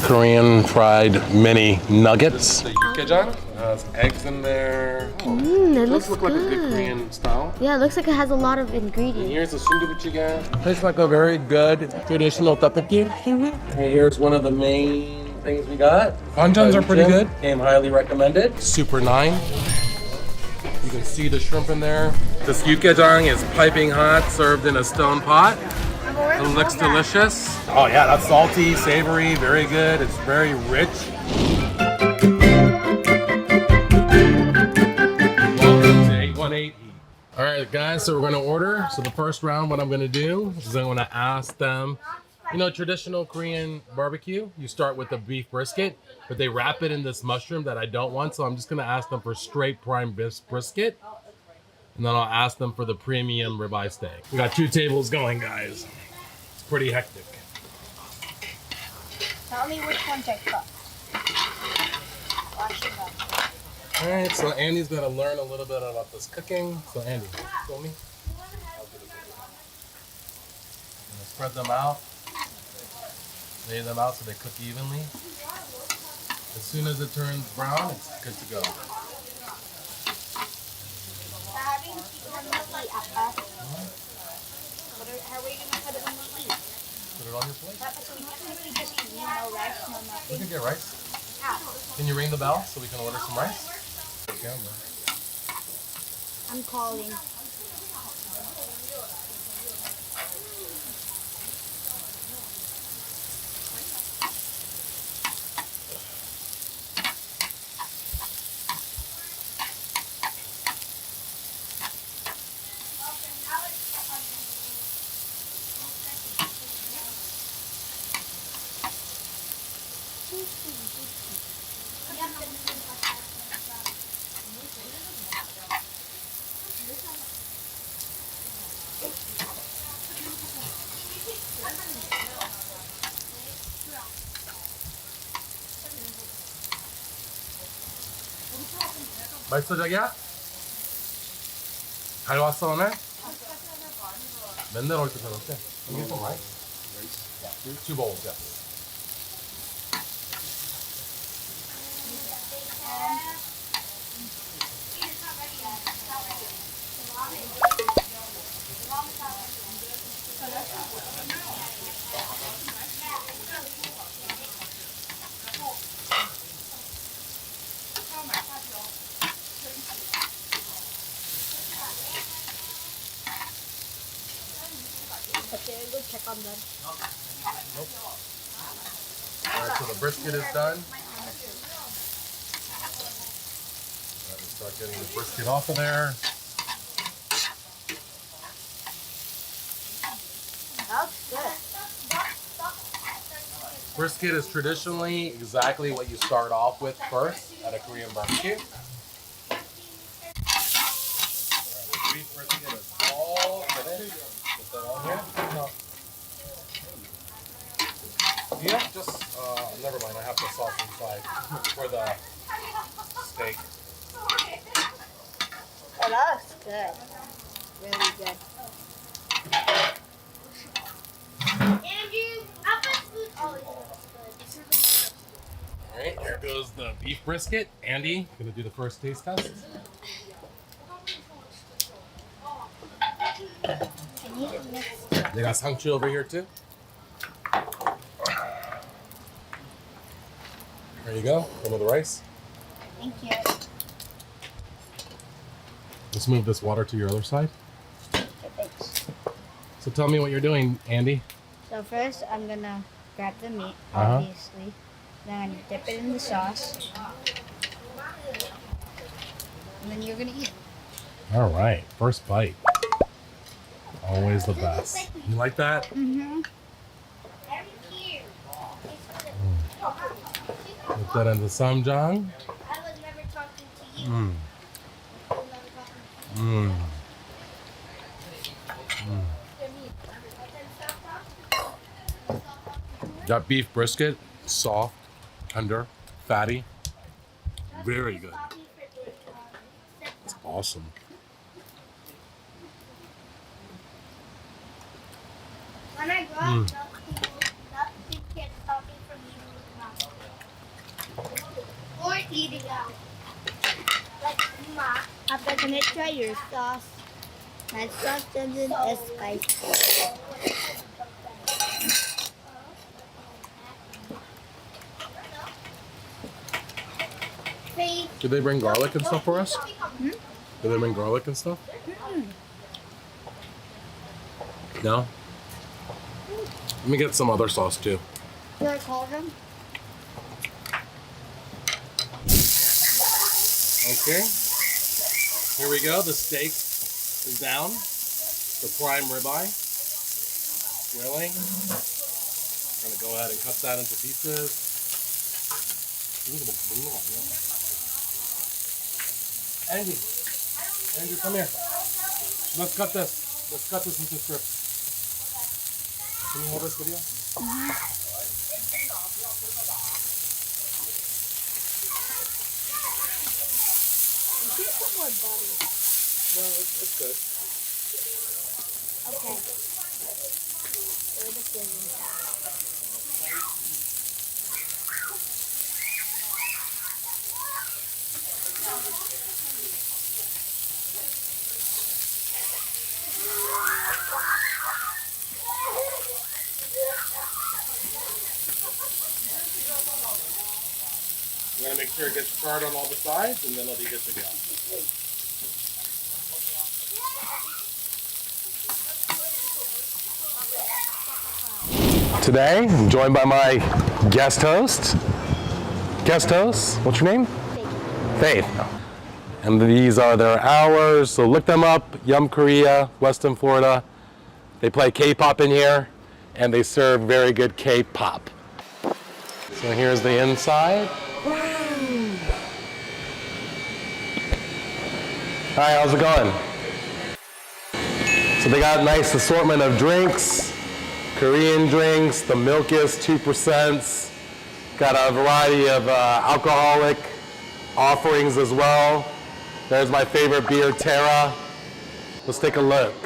Korean fried mini nuggets. The yukgaejang has eggs in there. It Does looks look good. like a good Korean style. Yeah, it looks like it has a lot of And ingredients. here's the sundubujigae. Tastes like a very good traditional tteokbokki. And here's one of the main things we got. Banjans are pretty good. Came highly recommended. Super 9. You can see the shrimp in there. This yukgaejang is piping hot, served in a stone pot. It looks delicious. Oh yeah, that's salty, savory, very good. It's very rich. Welcome to 818 Eat. All right, guys, so we're gonna order. So the first round, what I'm gonna do is I'm gonna ask them, you know, traditional Korean barbecue, you start with the beef brisket, but they wrap it in this mushroom that I don't want. So I'm just gonna ask them for straight prime brisket. And then I'll ask them for the premium ribeye steak. We got 2 tables going, guys. It's pretty hectic. Tell me which one to cook. Wash it up. All right, so Andy's gonna learn a little bit about this cooking. So Andy, show me. I'm gonna spread them out, lay them out so they cook evenly. As soon as it turns brown, it's good to go. How are we gonna put it on the plate? Put it on your plate. So we technically just eat no rice, no We nothing. can get rice. How? Can you ring the bell so we can order some rice? I'm calling. 맛있어 자기야? 잘 왔어 오늘? 맨날 올 때 저렇게. You get some rice? Yeah. 2 bowls, yeah. Okay, go check on them. Alright, so the brisket is done. Let's start getting the brisket off of there. That's good. Brisket is traditionally exactly what you start off with first at a Korean barbecue. Alright, the beef brisket is all finished. Put that on here. Yeah, just, never mind, I have the sauce inside for the steak. Oh, that looks good. Really good. Alright, here goes the beef brisket. Andy, gonna do the first taste test. They got sangchu over here too. There you go, some of the rice. Thank you. Let's move this water to your other side. Okay, thanks. So tell me what you're doing, Andy. So first, I'm gonna grab the meat, Uh-huh. obviously. Then I'm gonna dip it in the sauce. And then you're gonna eat it. All right, first bite. Always the best. You like that? Mm-hmm. Put that in the samjang. Mmm. Mmm. That beef brisket, soft, tender, fatty, very good. It's awesome. When I grow up, not people kids talking from you. After, can I try your sauce? My sauce doesn't is spicy. Did they bring garlic and stuff for us? Did they bring garlic and stuff? No? Let me get some other sauce too. Should I call them? Okay. Here we go. The steak is down. The prime ribeye. Grilling. I'm gonna go ahead and cut that into pieces. Andy, Andrew, come here. Let's cut this. Let's cut this into strips. Can you hold this video? More butter. No, it's good. Okay. Where the scissors? We're gonna make sure it gets charred on all the sides, and then it'll be good to go. Today, I'm joined by my guest host. Guest host, what's your name? Faith. And these are their hours, so look them up. Yum Korea, Weston, Florida. They play K-pop in here, and they serve very good K-pop. So here's the inside. Hi, how's it going? So they got a nice assortment of drinks, Korean drinks. The milk is 2%. Got a variety of alcoholic offerings as well. There's my favorite beer, Terra. Let's take a look.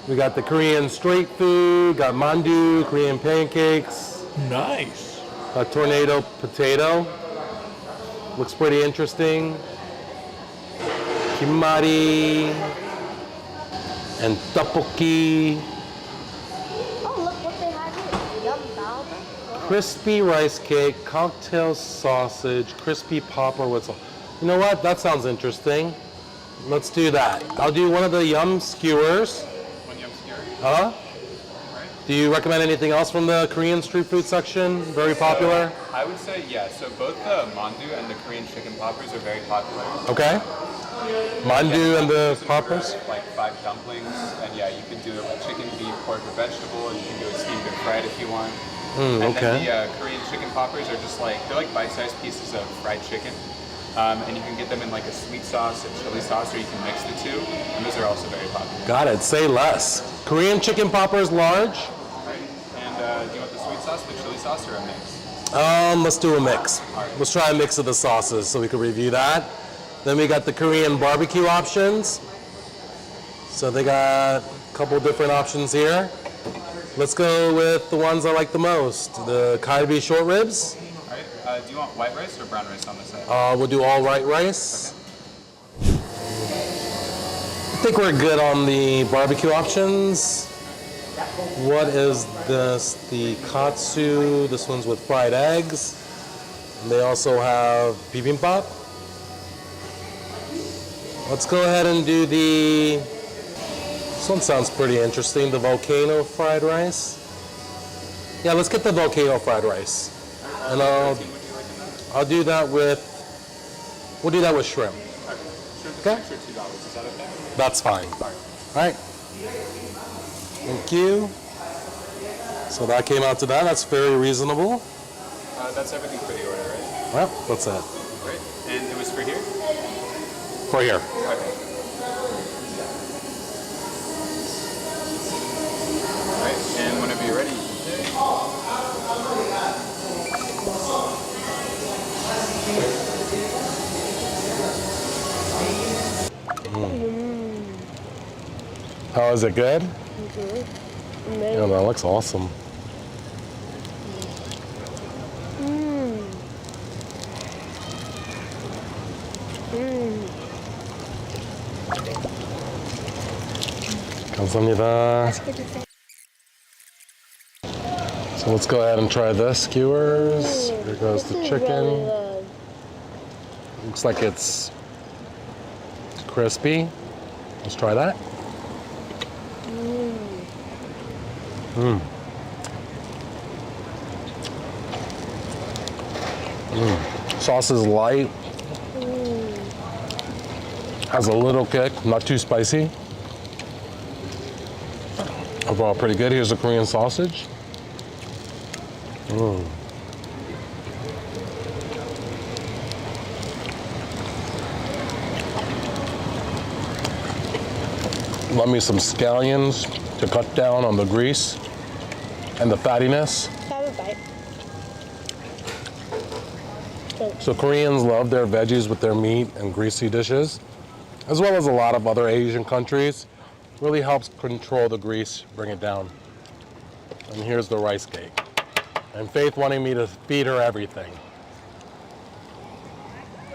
We got the Korean street food, got mandu, Korean pancakes. Nice. A tornado potato. Looks pretty interesting. Kimmari. And tteokbokki. Oh, look what they have here. Yum dal. Crispy rice cake, cocktail sausage, crispy popper with sauce. You know what? That sounds interesting. Let's do that. I'll do one of the yum skewers. One yum skewer. Huh? Do you recommend anything else from the Korean street food section? Very popular? I would say, yeah, so both the mandu and the Korean chicken poppers are very popular. Okay. Mandu and the There's a poppers? number of, like 5 dumplings, and yeah, you can do it with chicken, beef, pork, or vegetable, and you can do it steamed or fried if you want. And okay. then the Korean chicken poppers are just like, they're like bite-sized pieces of fried chicken. And you can get them in like a sweet sauce, a chili sauce, or you can mix the two, and those are also very popular. Got it. Say less. Korean chicken poppers large. Right? And do you want the sweet sauce, the chili sauce, or a mix? Let's do a mix. Let's try a mix of the sauces so we can review that. Then we got the Korean barbecue options. So they got a couple different options here. Let's go with the ones I like the most. The kalbi short ribs. All right. Do you want white rice or brown rice on the side? We'll do all white rice. I think we're good on the barbecue options. What is this? The katsu. This one's with fried eggs. And they also have bibimbap. Let's go ahead and do this one sounds pretty interesting, the volcano fried rice. Yeah, let's get the volcano fried rice. And I'll do that with, we'll do that with shrimp. Okay? Extra $2. Is that okay? That's fine. All right. Thank you. So that came out to that. That's very reasonable. That's everything for the order, right? Well, what's that? Great. And it was for here? For here. Okay. All right. And whenever you're ready, you can take. Oh, is it good? Good. Yeah, that looks awesome. 감사합니다. So let's go ahead and try this, skewers. Here goes the chicken. Looks like it's crispy. Let's try that. Sauce is light. Has a little kick, not too spicy. Overall, pretty good. Here's the Korean sausage. Love me some scallions to cut down on the grease and the fattiness. Have a bite. So Koreans love their veggies with their meat and greasy dishes, as well as a lot of other Asian countries. Really helps control the grease, bring it down. And here's the rice cake. And Faith wanting me to feed her everything.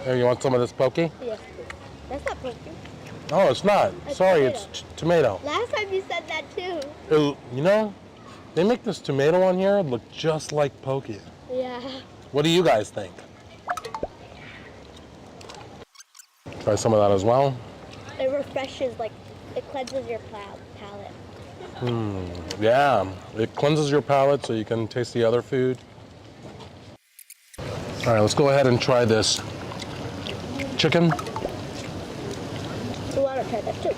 Here, you want some of this poke? Yes, please. That's not poke. No, it's not. It's Sorry, tomato. it's tomato. Last time you said that too. You know, they make this tomato on here look just like poke. Yeah. What do you guys think? Try some of that as well. It refreshes, like, it cleanses your palate. Yeah, it cleanses your palate so you can taste the other food. All right, let's go ahead and try this chicken. You want to try that too?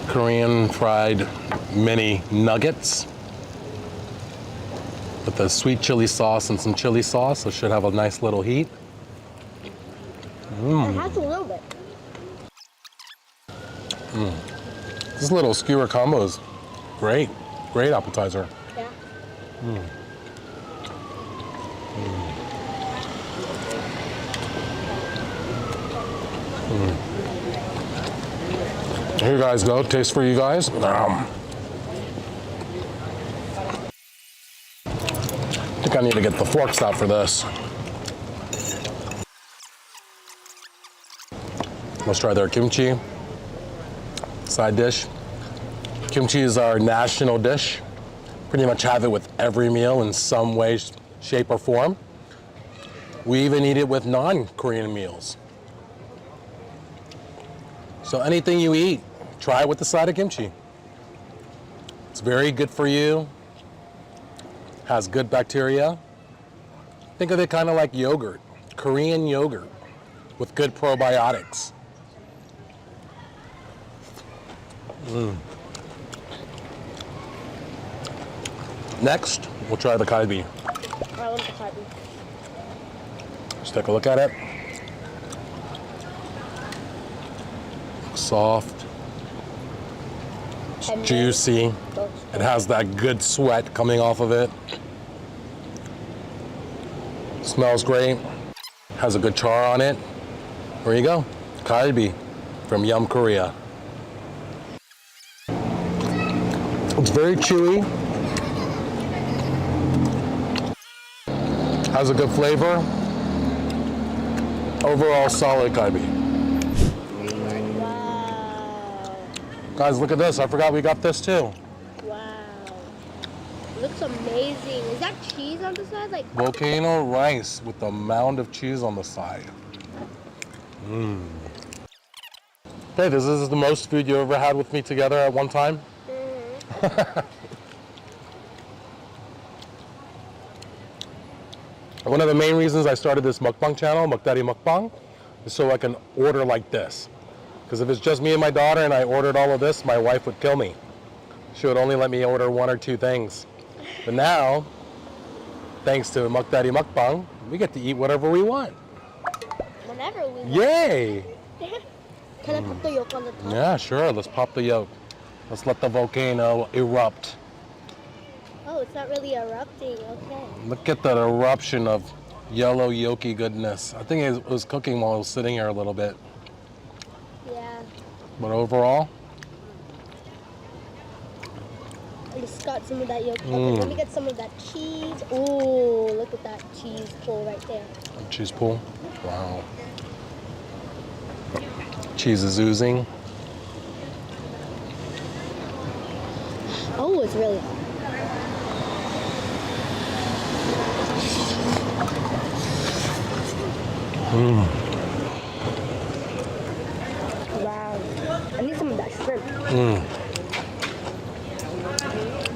Korean fried mini nuggets with the sweet chili sauce and some chili sauce. So it should have a nice little heat. It has a little bit. This little skewer combo is great. Great appetizer. Yeah. Here you guys go. Taste for you guys. I think I need to get the forks out for this. Let's try their kimchi side dish. Kimchi is our national dish. Pretty much have it with every meal in some way, shape, or form. We even eat it with non-Korean meals. So anything you eat, try it with the side of kimchi. It's very good for you. Has good bacteria. Think of it kind of like yogurt, Korean yogurt with good probiotics. Next, we'll try the kalbi. I want the kalbi. Let's take a look at it. Soft, And juicy. It has that good sweat coming off of it. Smells great. Has a good char on it. There you go. Kalbi from Yum Korea. It's very chewy. Has a good flavor. Overall, solid kalbi. Wow. Guys, look at this. I forgot we got this too. Wow. Looks amazing. Is that cheese on the side? Like, Volcano rice with a mound of cheese on the side. Hey, this is the most food you ever had with me together at one time? One of the main reasons I started this mukbang channel, Mukdaddy Mukbang, is so I can order like this. Because if it's just me and my daughter and I ordered all of this, my wife would kill me. She would only let me order one or two things. But now, thanks to Mukdaddy Mukbang, we get to eat whatever we want. whenever we want. Yay! Can I put the yolk on the top? Yeah, sure. Let's pop the yolk. Let's let the volcano erupt. Oh, it's not really erupting. Okay. Look at that eruption of yellow yolky goodness. I think it was cooking while I was sitting here a little bit. Yeah. But overall, I just got some of that yolk. Okay, let me get some of that cheese. Ooh, look at that cheese pull right there. cheese pool. Wow. Cheese is oozing. Oh, it's really hot. Wow. I need some of that shrimp.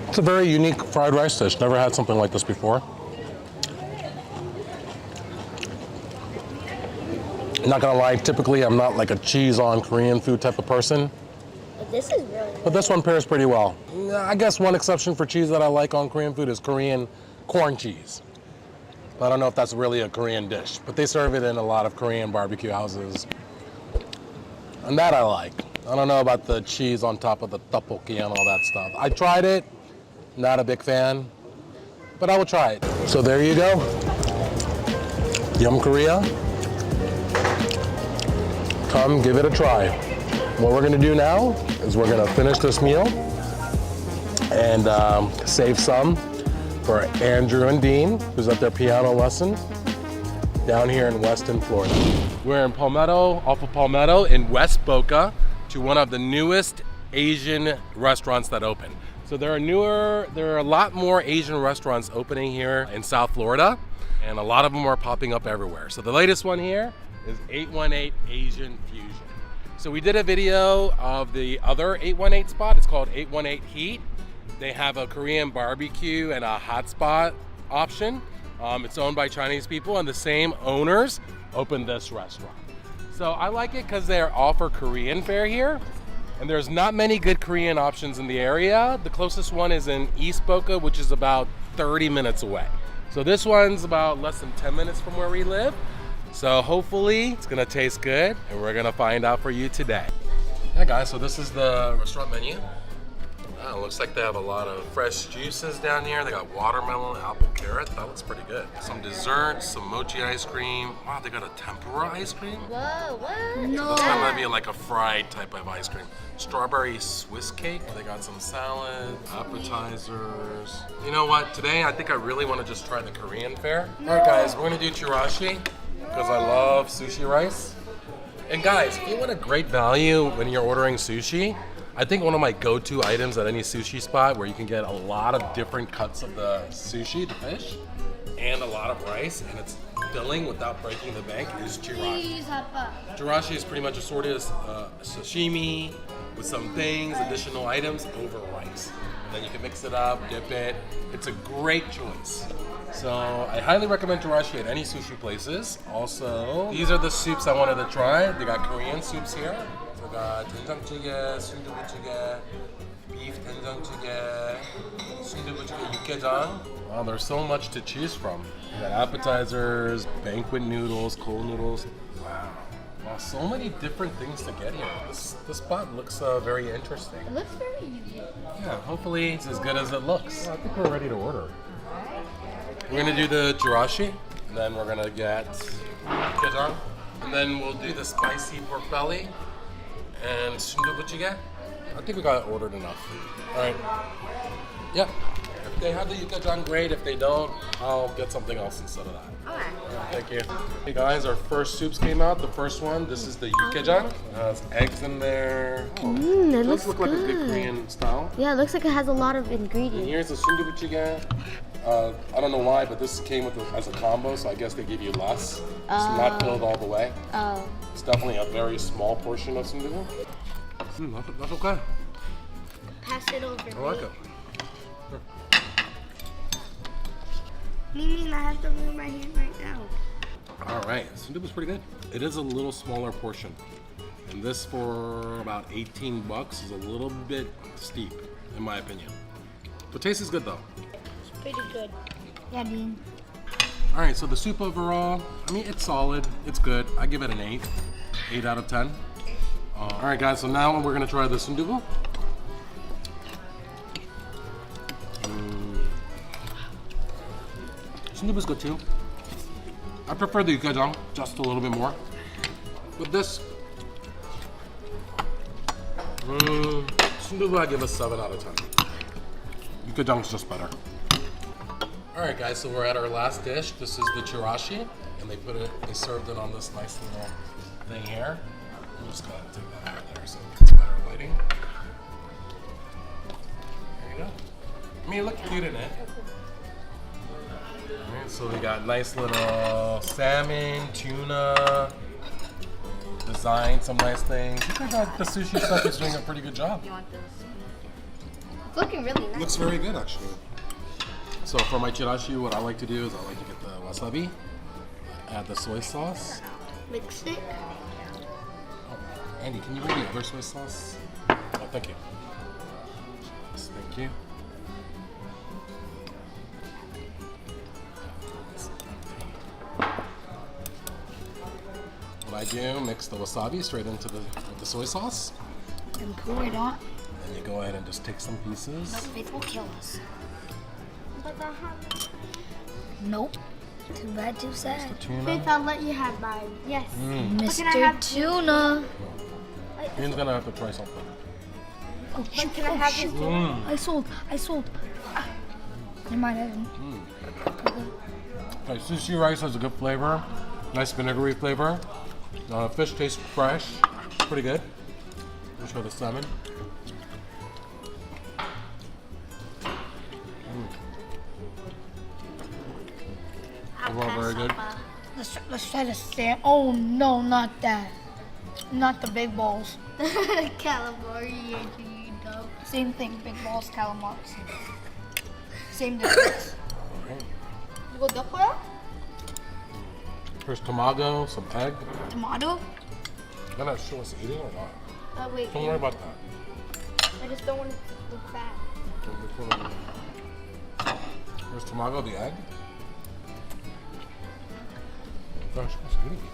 It's a very unique fried rice dish. Never had something like this before. Not gonna lie, typically I'm not like a cheese on Korean food type of person, But this is really but this one pairs pretty well. I guess one exception for cheese that I like on Korean food is Korean corn cheese. I don't know if that's really a Korean dish, but they serve it in a lot of Korean barbecue houses. And that I like. I don't know about the cheese on top of the tteokbokki and all that stuff. I tried it, not a big fan, but I will try it. So there you go. Yum Korea. Come give it a try. What we're gonna do now is we're gonna finish this meal and save some for Andrew and Dean, who's at their piano lesson down here in Weston, Florida. We're in Palmetto, off of Palmetto in West Boca, to one of the newest Asian restaurants that open. So there are a lot more Asian restaurants opening here in South Florida, and a lot of them are popping up everywhere. So the latest one here is 818 Asian Fusion. So we did a video of the other 818 spot. It's called 818 Heat. They have a Korean barbecue and a hot spot option. It's owned by Chinese people, and the same owners opened this restaurant. So I like it because they offer Korean fare here, and there's not many good Korean options in the area. The closest one is in East Boca, which is about 30 minutes away. So this one's about less than 10 minutes from where we live. So hopefully it's gonna taste good, and we're gonna find out for you today. Yeah guys, so this is the restaurant menu. It looks like they have a lot of fresh juices down here. They got watermelon, apple, carrot. That looks pretty good. Some desserts, some mochi ice cream. Wow, they got a tempura ice cream. Whoa, what? So this one might be like a fried type of ice cream. Strawberry Swiss cake. They got some salad, appetizers. You know what? Today I think I really want to just try the Korean fare. All right guys, we're gonna do chirashi because I love sushi rice. And guys, if you want a great value when you're ordering sushi, I think one of my go-to items at any sushi spot where you can get a lot of different cuts of the sushi, the fish, and a lot of rice, and it's filling without breaking the bank, is chirashi. Chirashi is pretty much assorted sashimi with some things, additional items over rice. And then you can mix it up, dip it. It's a great choice. So I highly recommend chirashi at any sushi places. Also, these are the soups I wanted to try. They got Korean soups here. We got 된장찌개, 순두부찌개, beef 된장찌개, 순두부찌개, 육개장. Wow, there's so much to choose from. We got appetizers, banquet noodles, cold noodles. Wow, so many different things to get here. This spot looks very interesting. It looks very unique. Yeah, hopefully it's as good as it looks. I think we're ready to order. We're gonna do the chirashi, and then we're gonna get ukgaejeong, and then we'll do the spicy pork belly and sundubujigae. I think we got it ordered enough. All right. Yep. If they have the ukgaejeong, great. If they don't, I'll get something else instead of that. Okay. All right, thank you. Hey guys, our first soups came out. The first one, this is the ukgaejeong. It has eggs in there. Oh, It does looks look like a good good. Korean style. Yeah, it looks like it has a lot of And ingredients. here's the sundubujigae. I don't know why, but this came with as a combo, so I guess they give you less. It's not filled all the way. Oh. It's definitely a very small portion of sundubu. That's okay. Pass it over. I like it. Mimi, I have to move my hand right now. All right, sundubu's pretty good. It is a little smaller portion, and this for about 18 bucks is a little bit steep, in my opinion. The taste is good though. It's pretty good. Yeah, Dean. All right, so the soup overall, I mean, it's solid. It's good. I give it an 8. 8 out of 10. All right, guys, so now we're gonna try the sundubu. Sundubu's good too. I prefer the ukgaejeong just a little bit more. With this, sundubu I give a 7 out of 10. Ukgaejeong's just better. All right, guys, so we're at our last dish. This is the chirashi, and they served it on this nice little thing here. I'm just gonna take that out there so it's better lighting. There you good. I mean, it looks cute in it. Alright, so we got nice little salmon, tuna, design, some nice things. I think that the sushi stuff is doing a pretty good job. You want this? It's looking really nice. Looks very good, actually. So for my chirashi, what I like to do is I like to get the wasabi, add the soy sauce. Mix it. Oh, Andy, can you bring the other soy sauce? Oh, thank you. Yes, thank you. What I do, mix the wasabi straight into the soy sauce. And pour it on. And you go ahead and just take some pieces. Faith will kill us. But I have Nope. Too bad, too sad. The tuna. Faith, I'll let you have mine. Yes. Mr. Can I have- Tuna. Ian's gonna have to try something. Oh, But can I have this too? I sold. Ah. Never mind, I didn't. Okay, sushi rice has a good flavor, nice vinegary flavor. Fish tastes fresh, pretty good. Let's show the salmon. Overall, very good. Let's try the stand. Oh no, not that. Not the big balls. Calamari, you dumb. Same thing, big balls, calamars. Same difference. 이거 내 거야? There's tomato, some egg. Tomato? I'm not sure what's eating or not. Oh wait, Don't worry about that. I just don't want it to look fat. There's tomato, the egg. Gosh, what's eating it?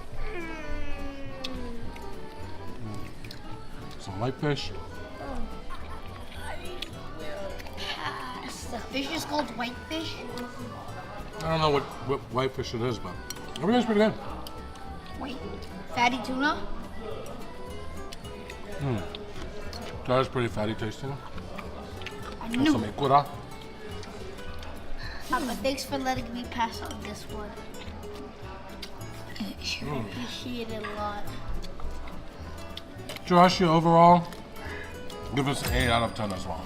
Some light fish. The fish is called whitefish. I don't know what white fish it is, but everything's pretty good. Wait, fatty tuna? That is pretty fatty tasting. I And knew. some ikura. But thanks for letting me pass on this one. Appreciate it a lot. Chirashi overall, give us an 8 out of 10 as well.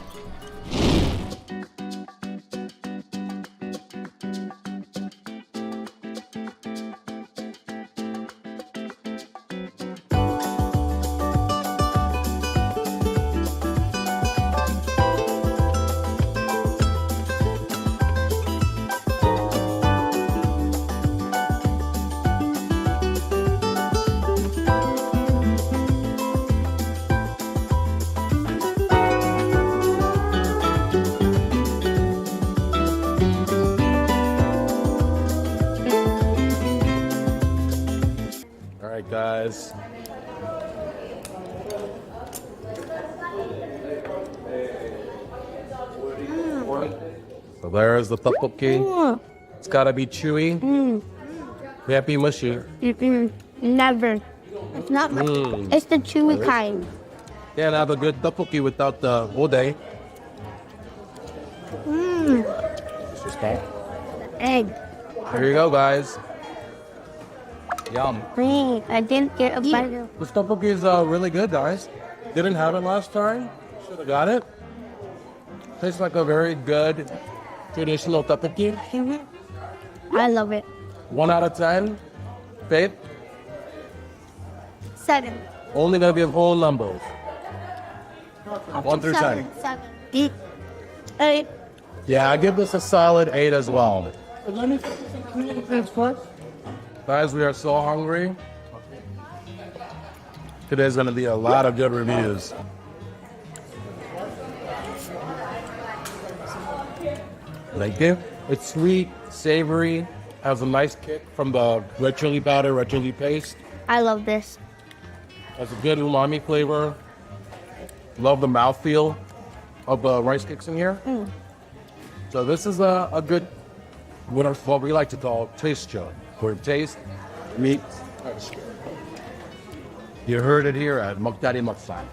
All right, guys. So there's the tteokbokki. It's gotta be chewy. Can't be mushy. Never. It's not. It's the chewy kind. Can't have a good tteokbokki without the ode. Egg. Here you go, guys. Yum. I didn't get a bite of. This tteokbokki is really good, guys. Didn't have it last time. Should have got it. Tastes like a very good traditional tteokbokki. I love it. 1 out of 10. Faith, 7. only gonna give whole numbers. 1 through 10. 7. 8. Yeah, I give this a solid 8 as well. Guys, we are so hungry. Today's gonna be a lot of good reviews. Thank you. It's sweet, savory, has a nice kick from the red chili powder, red chili paste. I love this. Has a good umami flavor. Love the mouthfeel of the rice cakes in here. So this is a good, what we like to call taste show, where taste meets texture. You heard it here at Mokdari Moksan.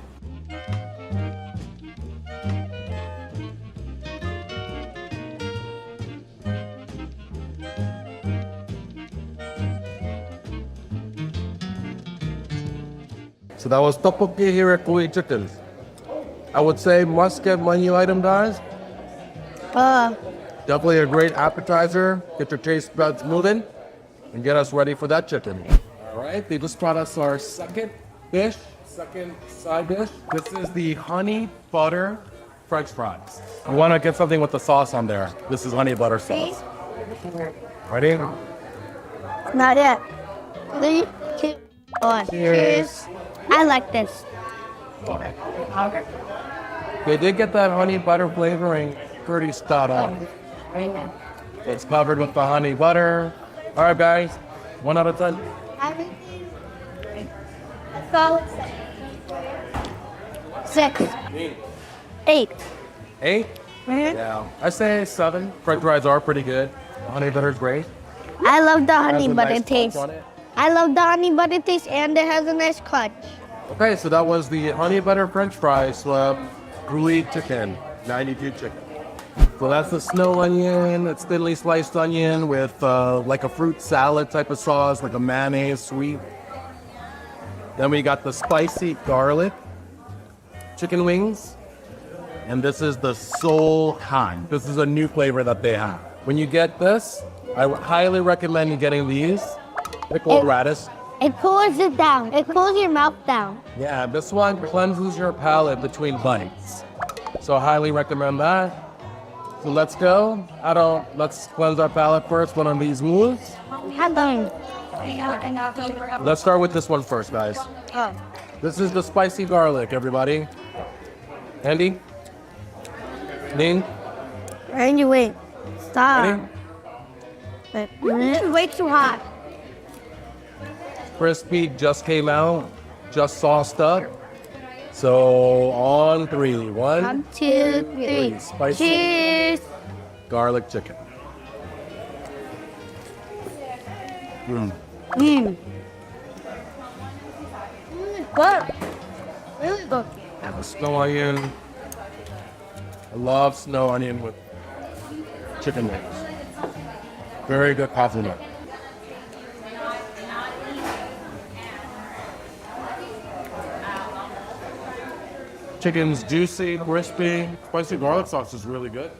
So that was tteokbokki here at Koi Chickens. I would say must get menu item, guys. Definitely a great appetizer. Get your taste buds moving and get us ready for that chicken. All right, they just brought us our second side dish. This is the honey butter French fries. I want to get something with the sauce on there. This is honey butter sauce. Ready? Not yet. 3, 2, 1. Cheers. I like this. They did get that honey butter flavoring pretty spot on. It's covered with the honey butter. All right, guys. 1 out of 10. A solid 6, 8. 8? Yeah. I say 7. French fries are pretty good. The honey butter's great. I love the Has honey a butter nice taste. crunch on it. I love the honey butter taste, and it has a nice crunch. Okay, so that was the honey butter French fries, grilled chicken, 92 chicken. So that's the snow onion. It's thinly sliced onion with like a fruit salad type of sauce, like a mayonnaise sweet. Then we got the spicy garlic chicken wings. And this is the Soul Han. This is a new flavor that they have. When you get this, I would highly recommend you getting these. Pickled radish. It cools it down. It cools your mouth down. Yeah, this one cleanses your palate between bites. So I highly recommend that. So let's go. Let's cleanse our palate first, one of these moves. Let's start with this one first, guys. Oh. This is the spicy garlic, everybody. Andy? Ning? Randy, wait. Stop. Ready? This is way too hot. Crispy, just came out, just sauced up. So on 3. 1, 1, 2, 3. Spicy Cheers. garlic chicken. Good. Really good. Snow onion. I love snow onion with chicken wings. Very good compliment. Chicken's juicy, crispy. Spicy garlic sauce is really good.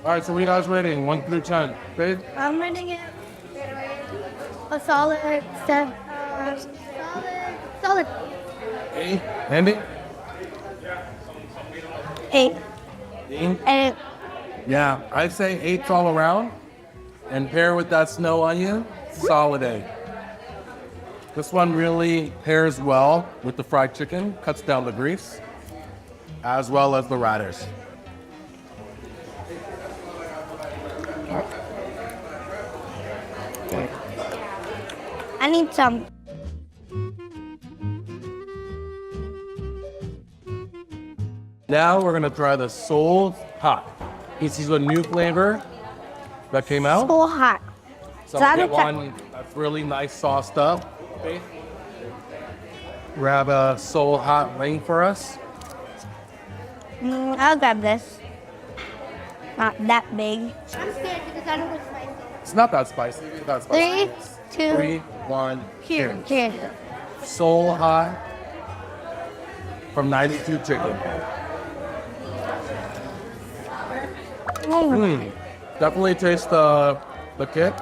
All right, so what are you guys rating? 1 through 10. Babe? I'm rating it a solid 7. Solid 8. Andy? 8. 8? 8. Yeah, I'd say 8's all around. And pair with that snow onion, solid 8. This one really pairs well with the fried chicken, cuts down the grease, as well as the radish. I need some. Now we're gonna try the Soul Hot. This is a new flavor that came out. So hot. So I'm gonna get one that's really nice sauced up. Okay. Grab a Soul Hot wing for us. I'll grab this. Not that big. I'm scared because I don't want spicy. It's not that spicy. It's not spicy. 3, 2, 3, 1, here. cheers. Soul Hot from 92 Chicken. Definitely taste the kick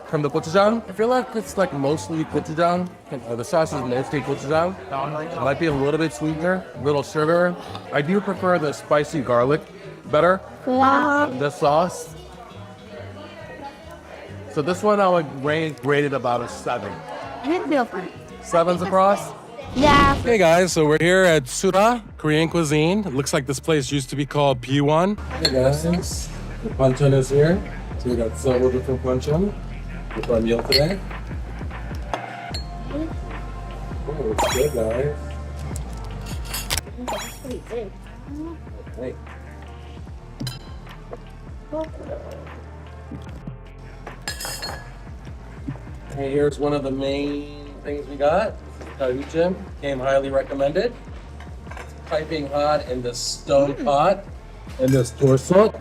from the gochujang. I feel like it's like mostly gochujang. The sauce is mostly gochujang. It might be a little bit sweeter, a little sugar. I do prefer the spicy garlic better than the sauce. So this one I would rate it about a 7. It feels fine. 7's across. Yeah. Hey guys, so we're here at Sura Korean Cuisine. It looks like this place used to be called P1. Hey guys, the panchan is here. So we got several different panchan with our meal today. Oh, it's good, guys. That's pretty big. Hey. Hey, here's one of the main things we got. Tahuchim came highly recommended. It's piping hot in the stone pot in this torso.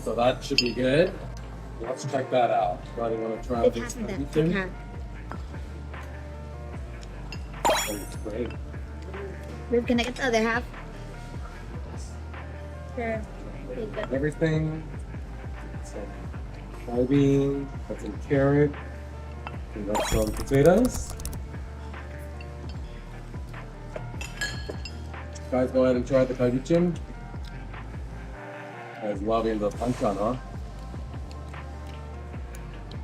So that should be good. Let's check that out. Anybody want to try this tahuchim? Oh, it's great. Can I get the other half? Sure. Everything. Some soybean, got some carrot, we got some potatoes. Guys, go ahead and try the kalbichim. Guys loving the panchan, huh?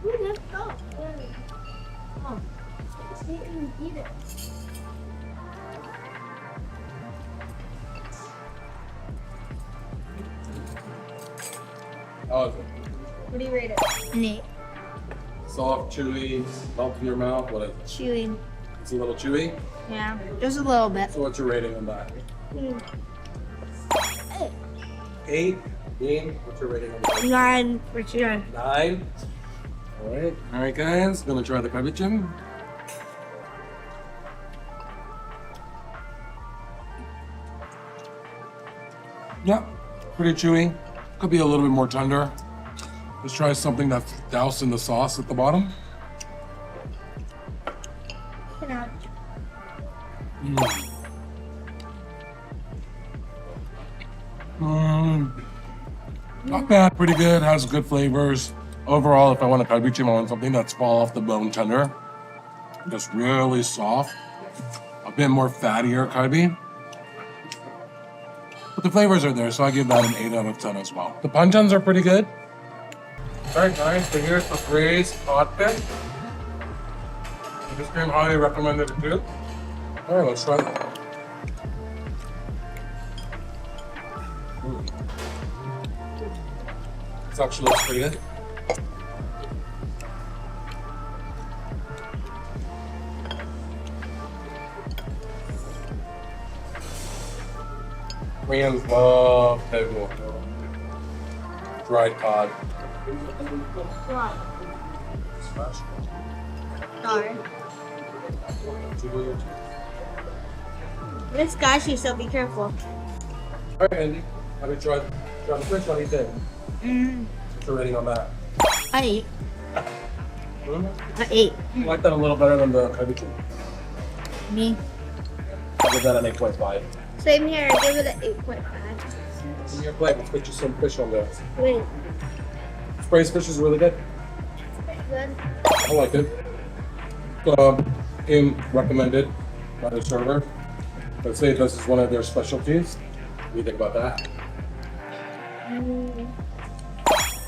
Ooh, let's go. Oh, stay and eat it. How is it? What do you rate it? An 8. Soft, chewy, melt in your mouth. What is it? Chewy. It's a little chewy. Yeah, just a little bit. So what's your rating on that? 8. 8. Dean, what's your rating on that? 9 for sure. 9. All right, guys. Gonna try the kalbichim. Yeah, pretty chewy. Could be a little bit more tender. Let's try something that's doused in the sauce at the bottom. Not bad, pretty good, has good flavors. Overall, if I want a kalbichim, I want something that's fall off the bone tender. Just really soft. A bit more fattier kalbi. But the flavors are there, so I give that an 8 out of 10 as well. The panchans are pretty good. Alright guys, so here's the braised hot fish. This cream highly recommended it too. Alright, let's try that. This actually looks pretty good. Koreans love daegu. Dried cod. Sorry. It's gashi, so be careful. Alright, Andy. Have you tried the fish? What do you think? What's your rating on that? I 8. Hmm? I 8. I like that a little better than the kalbichim. Me. I'll give that an 8.5. Same here. I give it an 8.5. In your plate, let's put you some fish on there. Wait. Braised fish is really good. Good. I like it. Recommended by the server. Let's say this is one of their specialties. What do you think about that?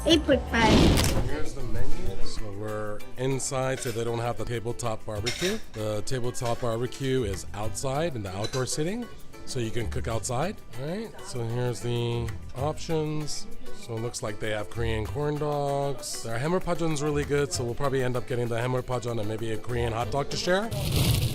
8.5. Here's the menu. So we're inside, so they don't have the tabletop barbecue. The tabletop barbecue is outside in the outdoor seating, so you can cook outside. All right. So here's the options. So it looks like they have Korean corn dogs. Their hamburpajeon's really good, so we'll probably end up getting the hamburpajeon and maybe a Korean hot dog to share.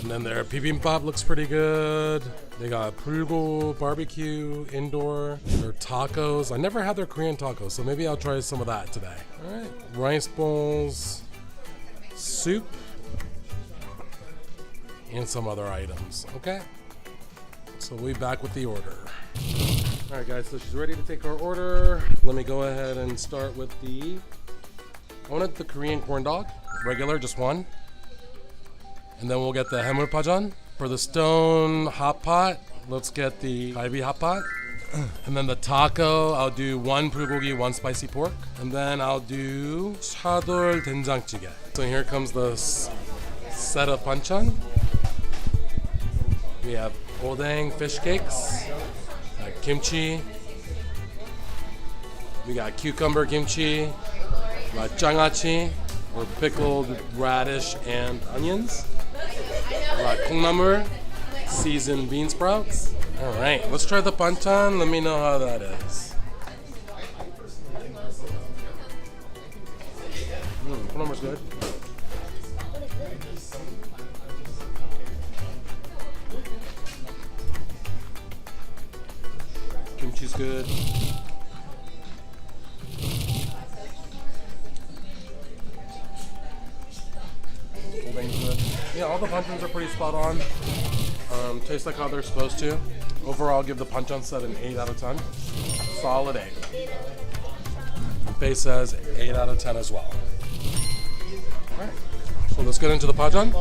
And then their bibimbap looks pretty good. They got Prugo barbecue indoor. Their tacos. I never had their Korean tacos, so maybe I'll try some of that today. All right, rice bowls, soup, and some other items. Okay. So we'll be back with the order. All right, guys, so she's ready to take her order. Let me go ahead and start with I wanted the Korean corn dog, regular, just one. And then we'll get the hamburpajeon. For the stone hot pot, let's get the galbi hot pot. And then the taco, I'll do 1 bulgogi, 1 spicy pork. And then I'll do chadol 된장찌개. So here comes the set of banchan. We have odeng fish cakes, kimchi. We got cucumber kimchi, we got jangachi, or pickled radish and onions. We got 콩나물, seasoned bean sprouts. All right, let's try the banchan. Let me know how that is. 콩나물's good. Kimchi's good. Good. Yeah, all the panchans are pretty spot on. Taste like how they're supposed to. Overall, I'll give the panchan set an 8 out of 10. Solid 8. Face says 8 out of 10 as well. Alright, so let's get into the panchan.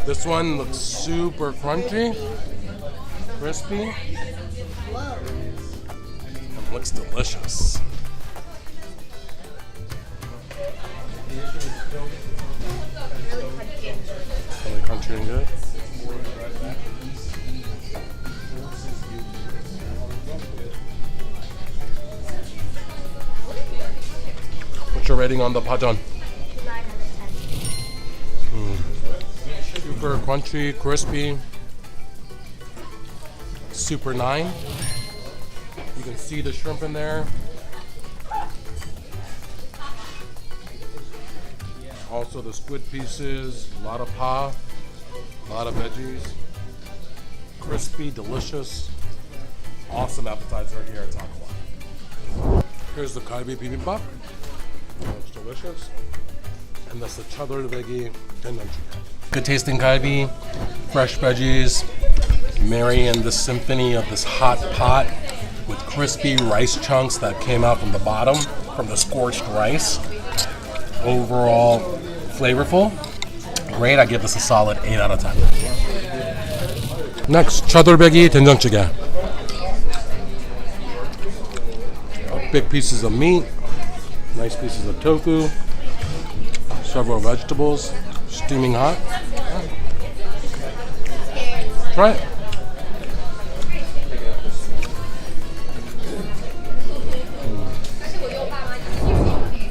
This one looks super crunchy, crispy. Looks delicious. Really crunchy and good. What's your rating on the pajan? 9 out of 10. Super crunchy, crispy. Super 9. You can see the shrimp in there. Also the squid pieces, a lot of pa, a lot of veggies. Crispy, delicious. Awesome appetizer here at Taco Bar. Here's the kalbi bibimbap. It's delicious. And that's the chador veggie tendanchuka. Good tasting kalbi, fresh veggies, marry in the symphony of this hot pot with crispy rice chunks that came out from the bottom, from the scorched rice. Overall flavorful. Great, I give this a solid 8 out of 10. Next, chadolbegi 된장찌개. Big pieces of meat, nice pieces of tofu, several vegetables, steaming hot. Try it.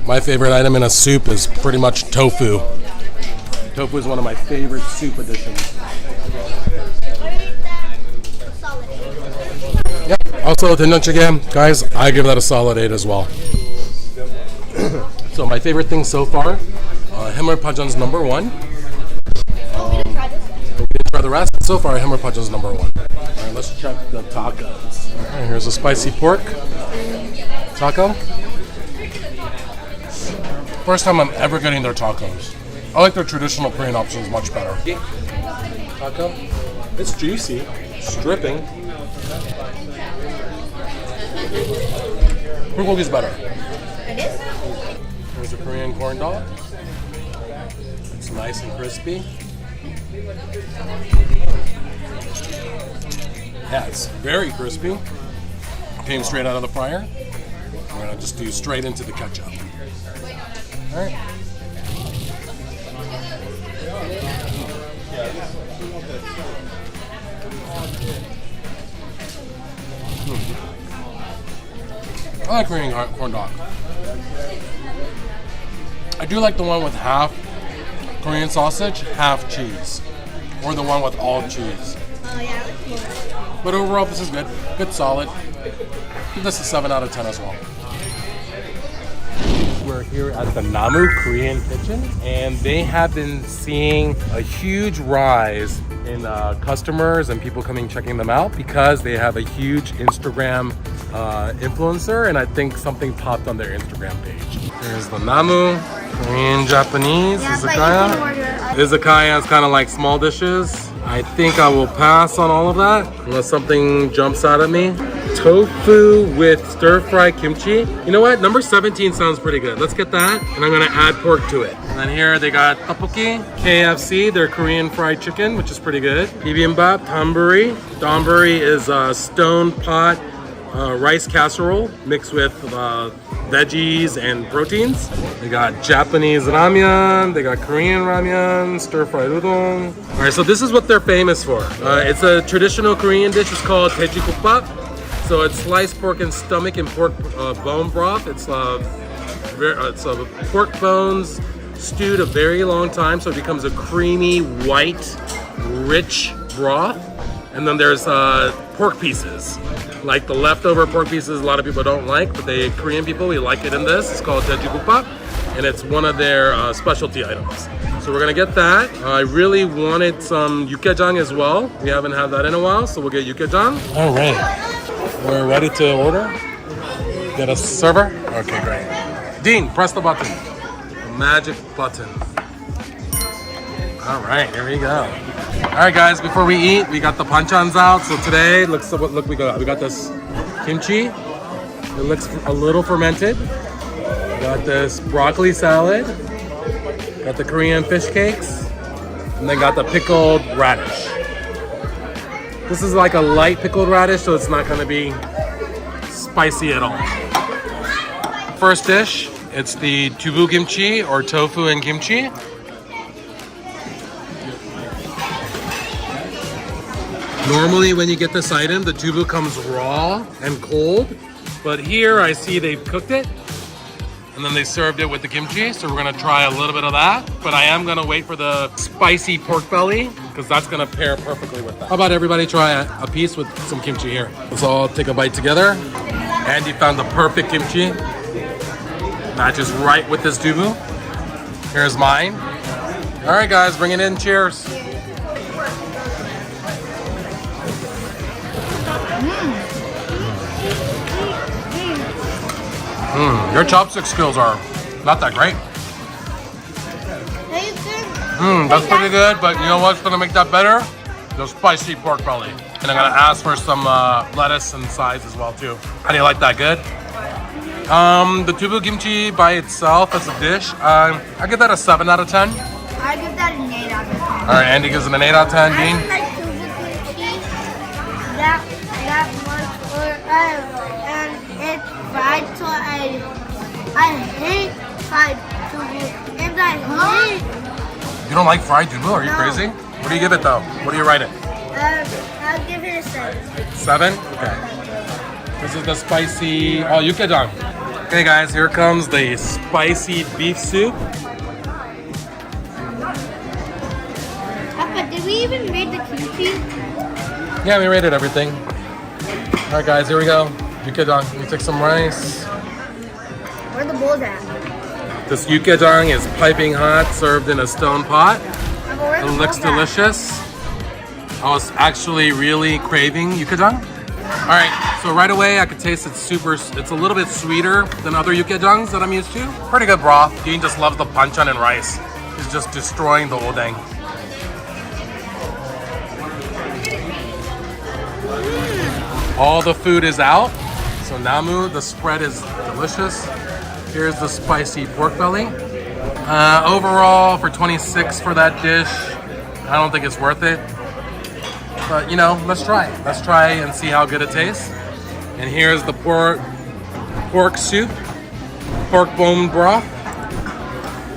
My favorite item in a soup is pretty much tofu. Tofu is one of my favorite soup additions. Solid. Yeah. Also, 된장찌개, guys, I give that a solid 8 as well. So my favorite thing so far, 해물 파전's number 1. We didn't try the rest. So far, 해물 파전's number 1. All right, let's check the tacos. All right, here's a spicy pork taco. First time I'm ever getting their tacos. I like their traditional Korean options much better. Taco, it's juicy, it's dripping. Bulgogi's better. It is? Here's a Korean corn dog. It's nice and crispy. Yeah, it's very crispy. Came straight out of the fryer. I'm gonna just do straight into the ketchup. All right. I like Korean corn dog. I do like the one with half Korean sausage, half cheese, or the one with all cheese. Oh yeah, I like more. But overall, this is good. Good, solid. Give this a 7 out of 10 as well. We're here at the Namu Korean Kitchen, and they have been seeing a huge rise in customers and people coming checking them out because they have a huge Instagram influencer, and I think something popped on their Instagram page. There's the Namu Korean Japanese izakaya. Izakaya is kind of like small dishes. I think I will pass on all of that unless something jumps out at me. Tofu with stir-fried kimchi. You know what? Number 17 sounds pretty good. Let's get that. And I'm gonna add pork to it. And then here they got tteokbokki, KFC, their Korean fried chicken, which is pretty good. Bibimbap, donburi. Donburi is a stone pot rice casserole mixed with veggies and proteins. They got Japanese ramyun, they got Korean ramyun, stir-fried udon. All right, so this is what they're famous for. It's a traditional Korean dish. It's called daejjukbap. So it's sliced pork and stomach and pork bone broth. It's pork bones stewed a very long time, so it becomes a creamy, white, rich broth. And then there's pork pieces. Like the leftover pork pieces a lot of people don't like, but the Korean people, we like it in this. It's called daejjukbap, and it's one of their specialty items. So we're gonna get that. I really wanted some yukgaejang as well. We haven't had that in a while, so we'll get yukgaejang. All right, we're ready to order. Get a server. Okay, great. Dean, press the button. The magic button. All right, here we go. All right, guys, before we eat, we got the panchans out. So today, look we got. We got this kimchi. It looks a little fermented. We got this broccoli salad. Got the Korean fish cakes. And then got the pickled radish. This is like a light pickled radish, so it's not gonna be spicy at all. First dish, it's the tubu kimchi or tofu and kimchi. Normally when you get this item, the tubu comes raw and cold, but here I see they've cooked it and then they served it with the kimchi, so we're gonna try a little bit of that, but I am gonna wait for the spicy pork belly because that's gonna pair perfectly with that. How about everybody try a piece with some kimchi here? Let's all take a bite together. Andy found the perfect kimchi. Matches right with this tubu. Here's mine. All right guys, bring it in, cheers. Your chopstick skills are not that great. That's pretty good, but you know what's gonna make that better? The spicy pork belly. And I'm gonna ask for some lettuce and sides as well too. How do you like that, good? The tubu kimchi by itself as a dish, I give that a 7 out of 10. I give that an 8 out of 10. All right, Andy gives it an 8 out of 10, Dean? I don't like tubu kimchi that much, and it's fried, so I hate fried tubu, and I hate. You don't like fried tubu? Are you crazy? What do you give it though? What do you rate it? I'll give it a 7. 7? Okay. This is the spicy yukajang. Okay guys, here comes the spicy beef soup. Papa, did we even rate the kimchi? Yeah, we rated everything. All right guys, here we go. Yukajang, let me take some rice. Where the bowls at? This yukajang is piping hot, served in a stone pot. Papa, It looks delicious. I was actually really craving yukajang. All right, so right away I could taste it's a little bit sweeter than other yukajangs that I'm used to. Pretty good broth. Dean just loves the banchan and rice. He's just destroying the odeng. All the food is out. So Namu, the spread is delicious. Here's the spicy pork belly. Overall, for 26 for that dish, I don't think it's worth it. But you know, let's try. Let's try and see how good it tastes. And here's the pork soup, pork bone broth.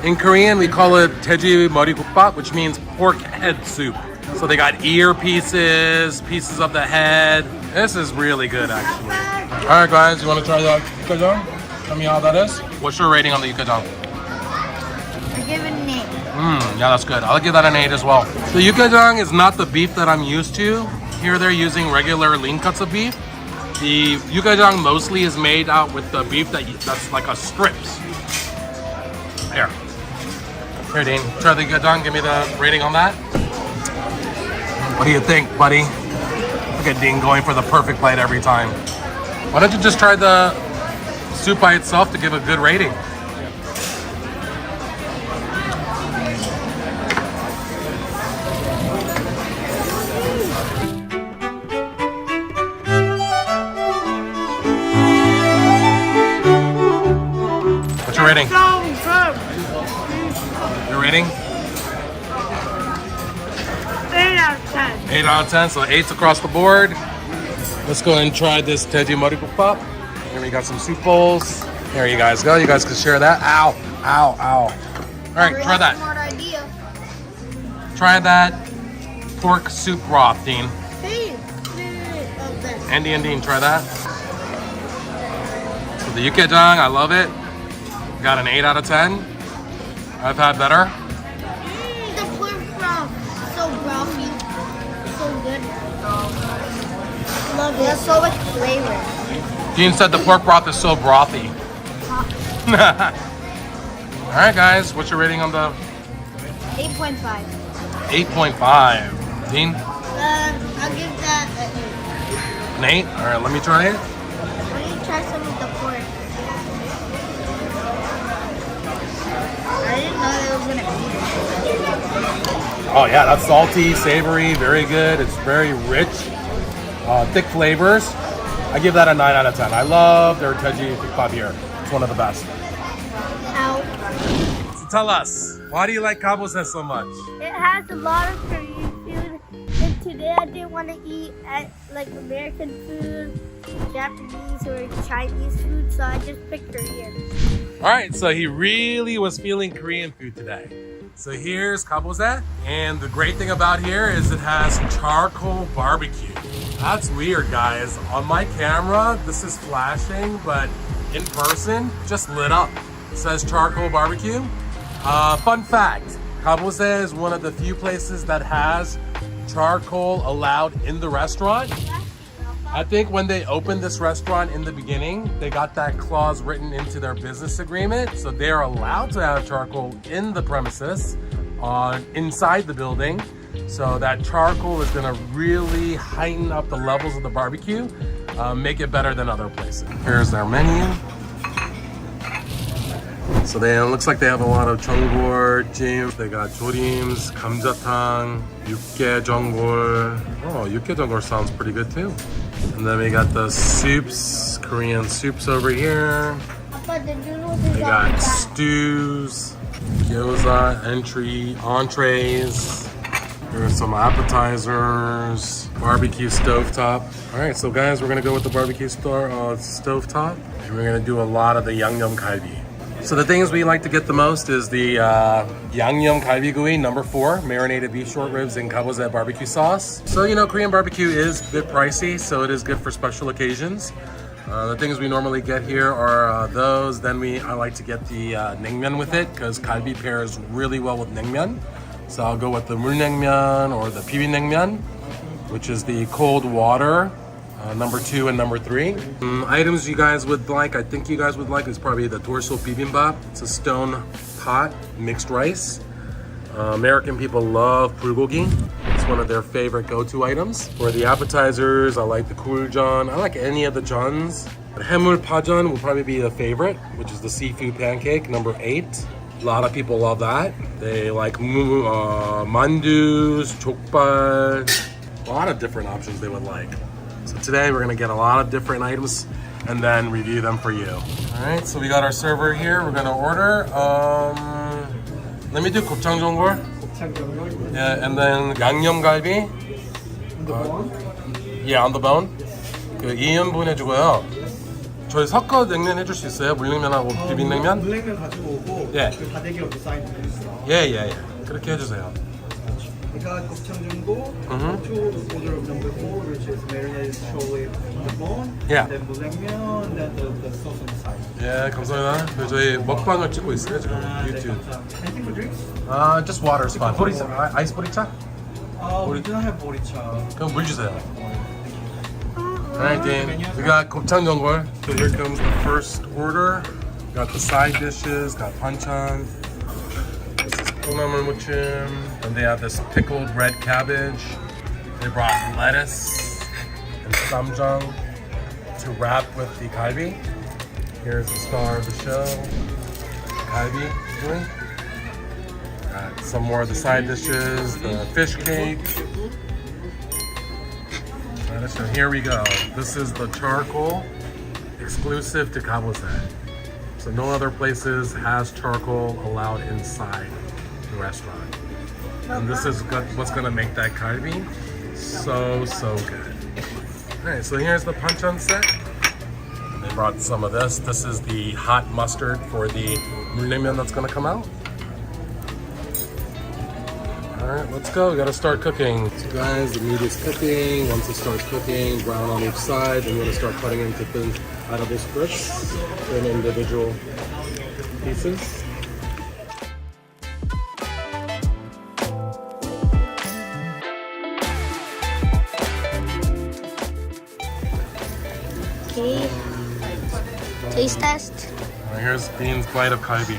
In Korean, we call it teji morikukbap, which means pork head soup. So they got ear pieces, pieces of the head. This is really good, actually. All right, guys, you want to try the yukajang? Tell me how that is. What's your rating on the yukajang? I give it an 8. Yeah, that's good. I'll give that an 8 as well. The yukajang is not the beef that I'm used to. Here they're using regular lean cuts of beef. The yukajang mostly is made out with the beef that's like a strips. Here, Dean, try the yukajang. Give me the rating on that. What do you think, buddy? Look at Dean going for the perfect bite every time. Why don't you just try the soup by itself to give a good rating? What's your rating? Your rating? 8 out of 10. 8 out of 10, so 8's across the board. Let's go and try this teji morikukbap. Here we got some soup bowls. There you guys go. You guys can share that. Ow, ow, ow. All right, try that. Smart idea. Try that pork soup broth, Dean. Hey, Andy and Dean, try that. So the yukajang, I love it. Got an 8 out of 10. I've had better. the pork broth, so brothy, so good. Love it. There's so much flavor. Dean said the pork broth is so brothy. All right, guys, what's your rating on the 8.5. 8.5? Dean? I'll give that an 8. An 8? All right, let me try it. Why don't you try some of the pork? I didn't know it was gonna be. Oh yeah, that's salty, savory, very good. It's very rich, thick flavors. I give that a 9 out of 10. I love their teji kikkbap here. It's one of the best. Ow. So tell us, why do you like Kabose so much? It has a lot of Korean food, and today I didn't want to eat like American food, Japanese or Chinese food, so I just picked Korean. All right, so he really was feeling Korean food today. So here's kabose, and the great thing about here is it has charcoal barbecue. That's weird, guys. On my camera, this is flashing, but in person, just lit up. It says charcoal barbecue. Fun fact, kabose is one of the few places that has charcoal allowed in the restaurant. I think when they opened this restaurant in the beginning, they got that clause written into their business agreement. So they're allowed to have charcoal in the premises, inside the building. So that charcoal is gonna really heighten up the levels of the barbecue, make it better than other places. Here's their menu. So it looks like they have a lot of 전골, 찜. They got 조림s, 감자탕, 육개전골. Oh, 육개전골 sounds pretty good too. And then we got the soups, Korean soups over here. But the noodles is They got stews, gyoza, entrees. Here's some appetizers, barbecue stovetop. All right, so guys, we're gonna go with the barbecue stovetop, and we're gonna do a lot of the 양념 갈비. So the things we like to get the most is the 양념 갈비구이 #4, marinated beef short ribs in kabose barbecue sauce. So you know, Korean barbecue is a bit pricey, so it is good for special occasions. The things we normally get here are those. Then I like to get the naengmyeon with it because kalbi pairs really well with naengmyeon. So I'll go with the 물냉면 or the 비빔냉면, which is the cold water. #2 and #3. Items you guys would like, I think you guys would like, is probably the torso bibimbap. It's a stone pot mixed rice. American people love bulgogi. It's one of their favorite go-to items. For the appetizers, I like the guljeon. I like any of the jeons. 해물 파전 will probably be the favorite, which is the seafood pancake, #8. A lot of people love that. They like mandus, 족발, a lot of different options they would like. So today we're gonna get a lot of different items and then review them for you. All right, so we got our server here. We're gonna order. Let me do 곱창전골. Yeah, and then 양념갈비. Yeah, on the bone. 그 2인분 해주고요. 저희 섞어 냉면 해줄 수 있어요? 물냉면하고 비빔냉면? 물냉면 가지고 오고 예. 그 다대기로 사이드 있어. 예. 그렇게 해주세요. We got 곱창전골, two order of number 4, which is marinated shoyu on the bone. Yeah. Then 물냉면, then the sauce on the side. 예, 감사합니다. 그리고 저희 먹방을 찍고 있어요 지금 네, 유튜브. 감사합니다. Anything for drinks? Just water is fine. 보리차, 아이스 보리차? We do not have 보리차. 그럼 물 주세요. Alright, Dan. We got 곱창전골. So here comes the first order. Got the side dishes. Got banchan. This is 콩나물 무침. And they have this pickled red cabbage. They brought lettuce and 쌈장 to wrap with the galbi. Here's the star of the show, galbi. Got some more of the side dishes. The fish cake. So here we go. This is the charcoal exclusive to kabose. So no other places has charcoal allowed inside the restaurant. And this is what's gonna make that kalbi so good. Alright, so here's the banchan set. They brought some of this. This is the hot mustard for the 물냉면 that's gonna come out. Alright, let's go. We gotta start cooking. So guys, the meat is cooking. Once it starts cooking, brown on each side, then we're gonna start cutting into thin edible strips, thin individual pieces. Okay. Taste test. Alright, here's Dean's bite of kalbi.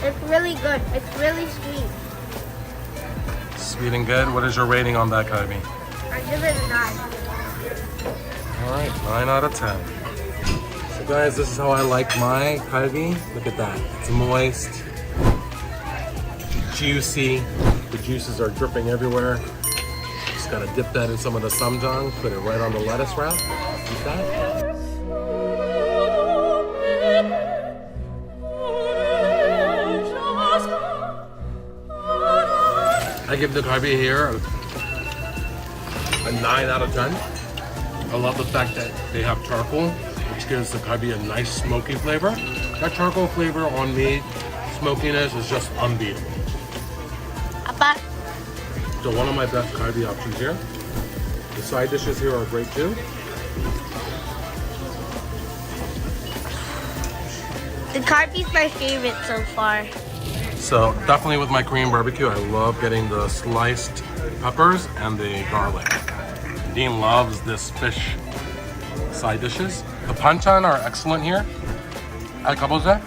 It's really good. It's really sweet. Sweet and good. What is your rating on that kalbi? I give it a 9. Alright, 9 out of 10. So guys, this is how I like my kalbi. Look at that. It's moist, juicy. The juices are dripping everywhere. Just gotta dip that in some of the samjang, put it right on the lettuce wrap. Eat that. I give the kalbi here a 9 out of 10. I love the fact that they have charcoal, which gives the kalbi a nice smoky flavor. That charcoal flavor on meat, smokiness is just unbeatable. Apa? So one of my best kalbi options here. The side dishes here are great too. The kalbi's my favorite so far. So definitely with my Korean barbecue, I love getting the sliced peppers and the garlic. Dean loves this fish side dishes. The banchan are excellent here. Al kaboze.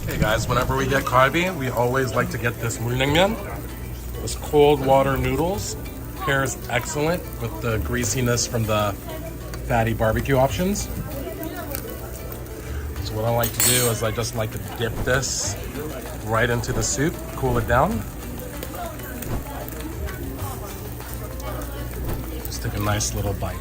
Hey guys, whenever we get kalbi, we always like to get this mulnaengmyeon. This cold water noodles pairs excellent with the greasiness from the fatty barbecue options. So what I like to do is I just like to dip this right into the soup, cool it down. Just take a nice little bite.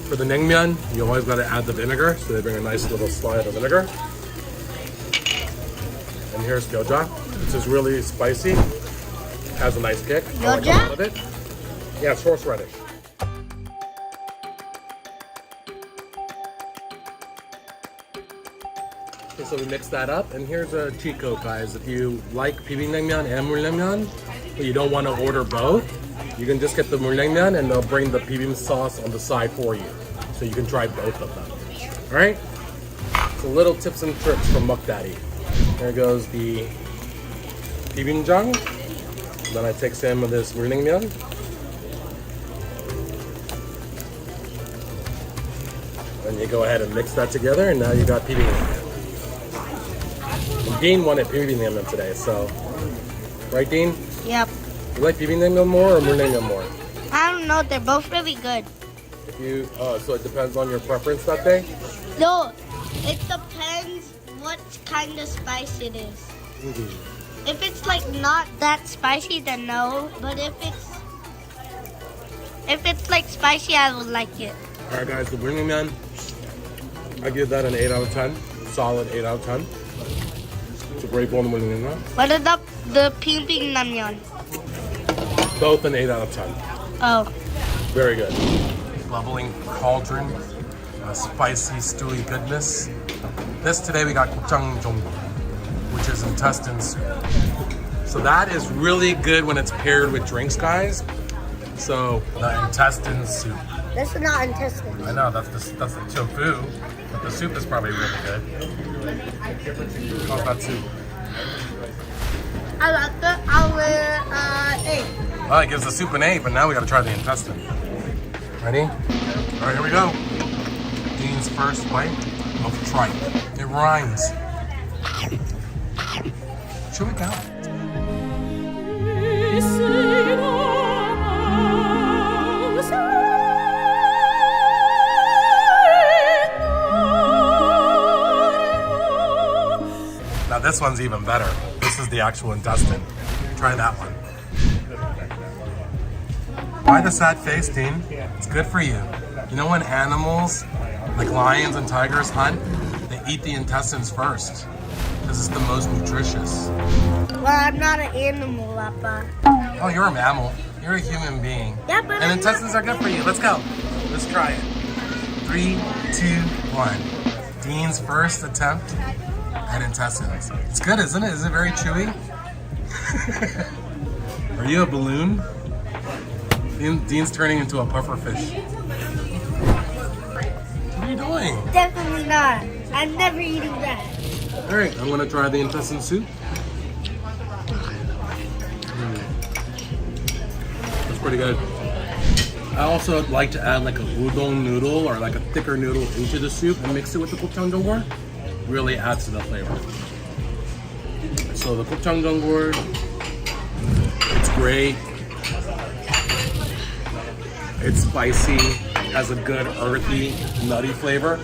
For the naengmyeon, you always got to add the vinegar, so they bring a nice little slide of vinegar. And here's gyoja. This is really spicy. Has a nice kick. I like a lot of it. Yeah, it's horseradish. Okay, so we mix that up, and here's a cheat code, guys. If you like bibimbap and mulnaengmyeon, but you don't want to order both, you can just get the mulnaengmyeon, and they'll bring the bibimbap sauce on the side for you, so you can try both of them. All right. So little tips and tricks from Muck Daddy. There goes the bibimbap. Then I take some of this mulnaengmyeon. And you go ahead and mix that together, and now you got bibimbap. And Dean wanted bibimbap today, so right, Dean? Yep. You like bibimbap more or mulnaengmyeon more? I don't know. They're both really good. If you, so it depends on your preference that day. No, it depends what kind of spice it is. If it's like not that spicy, then no. But if it's like spicy, I will like it. All right, guys, the mulnaengmyeon, I give that an 8 out of 10. Solid 8 out of 10. It's a great bowl of mulnaengmyeon. What about the bibimbap? Both an 8 out of 10. Oh. Very good. Bubbling cauldron, spicy, stewy goodness. This today we got gopchang jongbo, which is intestine soup. So that is really good when it's paired with drinks, guys. So the intestine soup. This is not intestine. I know that's the tofu, but the soup is probably really good. How's that soup? I like it. I'll 8. Well, it gives the soup an 8, but now we gotta try the intestine. Ready? All right, here we go. Dean's first bite of tripe. It rhymes. Chew it down. Now this one's even better. This is the actual intestine. Try that one. Why the sad face, Dean? It's good for you. You know when animals, like lions and tigers, hunt, they eat the intestines first. This is the most nutritious. Well, I'm not an animal, Papa. Oh, you're a mammal. You're a human being. Yeah, but And I'm intestines are good for you. Let's go. Let's try it. 3, 2, 1. Dean's first attempt at intestines. It's good, isn't it? Is it very chewy? Are you a balloon? Dean's turning into a puffer fish. What are you doing? Definitely not. I'm never eating that. All right, I'm gonna try the intestine soup. That's pretty good. I also like to add like a udon noodle or like a thicker noodle into the soup and mix it with the gopchang jongol. Really adds to the flavor. So the gopchang jongol, it's great. It's spicy, has a good earthy, nutty flavor.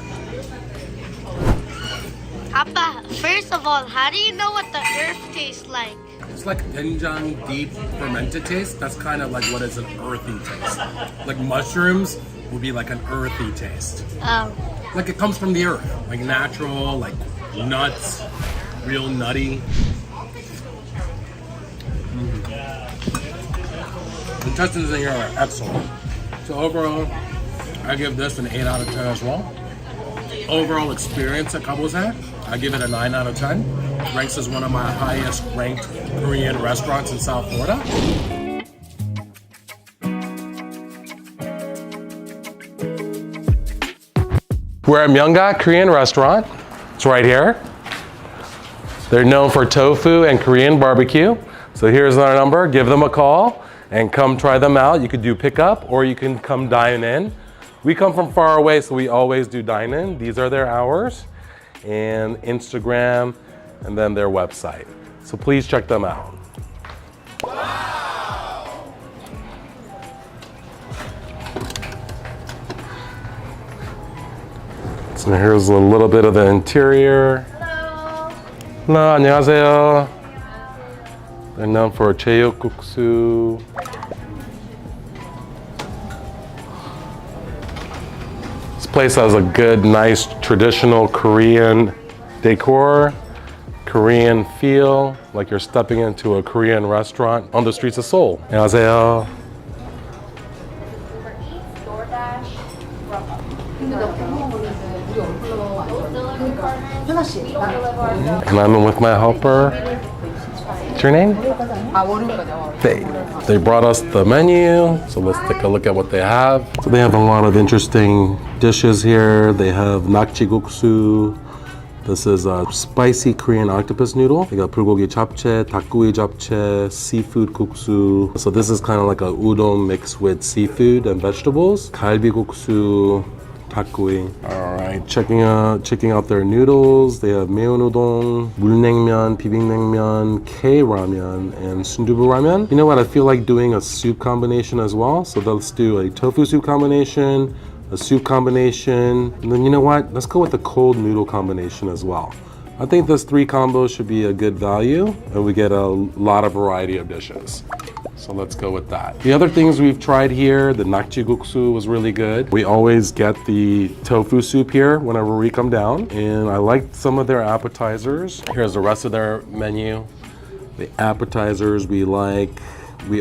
Papa, first of all, how do you know what the earth tastes like? It's it's like doenjang deep fermented taste. That's kind of like what is an earthy taste. Like mushrooms would be like an earthy taste. Oh. Like it comes from the earth, like natural, like nuts, real nutty. The intestines in here are excellent. So overall, I give this an 8 out of 10 as well. Overall experience at Kabose, I give it a 9 out of 10. Ranks as one of my highest ranked Korean restaurants in South Florida. We're at Myeongga Korean restaurant. It's right here. They're known for tofu and Korean barbecue. So here's our number. Give them a call and come try them out. You could do pickup or you can come dine in. We come from far away, so we always do dine in. These are their hours and Instagram and then their website. So please check them out. So here's a little bit of the interior. Hello, 안녕하세요. They're known for 제육국수. This place has a good, nice, traditional Korean decor, Korean feel, like you're stepping into a Korean restaurant on the streets of Seoul. 안녕하세요. And I'm with my helper. What's your name? Faye. They brought us the menu, so let's take a look at what they have. So they have a lot of interesting dishes here. They have nakjiguksu. This is a spicy Korean octopus noodle. They got bulgogi japchae, dakgui japchae, seafood guksu. So this is kind of like a udon mixed with seafood and vegetables. Galbi guksu. All right, checking out their noodles. They have meon udon, mulnaengmyeon, bibimbapmyeon, K-ramen, and sundubu ramen. You know what? I feel like doing a soup combination as well. So let's do a tofu soup combination, a soup combination, and then you know what? Let's go with the cold noodle combination as well. I think this 3 combos should be a good value, and we get a lot of variety of dishes. So let's go with that. The other things we've tried here, the nakjiguksu was really good. We always get the tofu soup here whenever we come down, and I liked some of their appetizers. Here's the rest of their menu. The appetizers we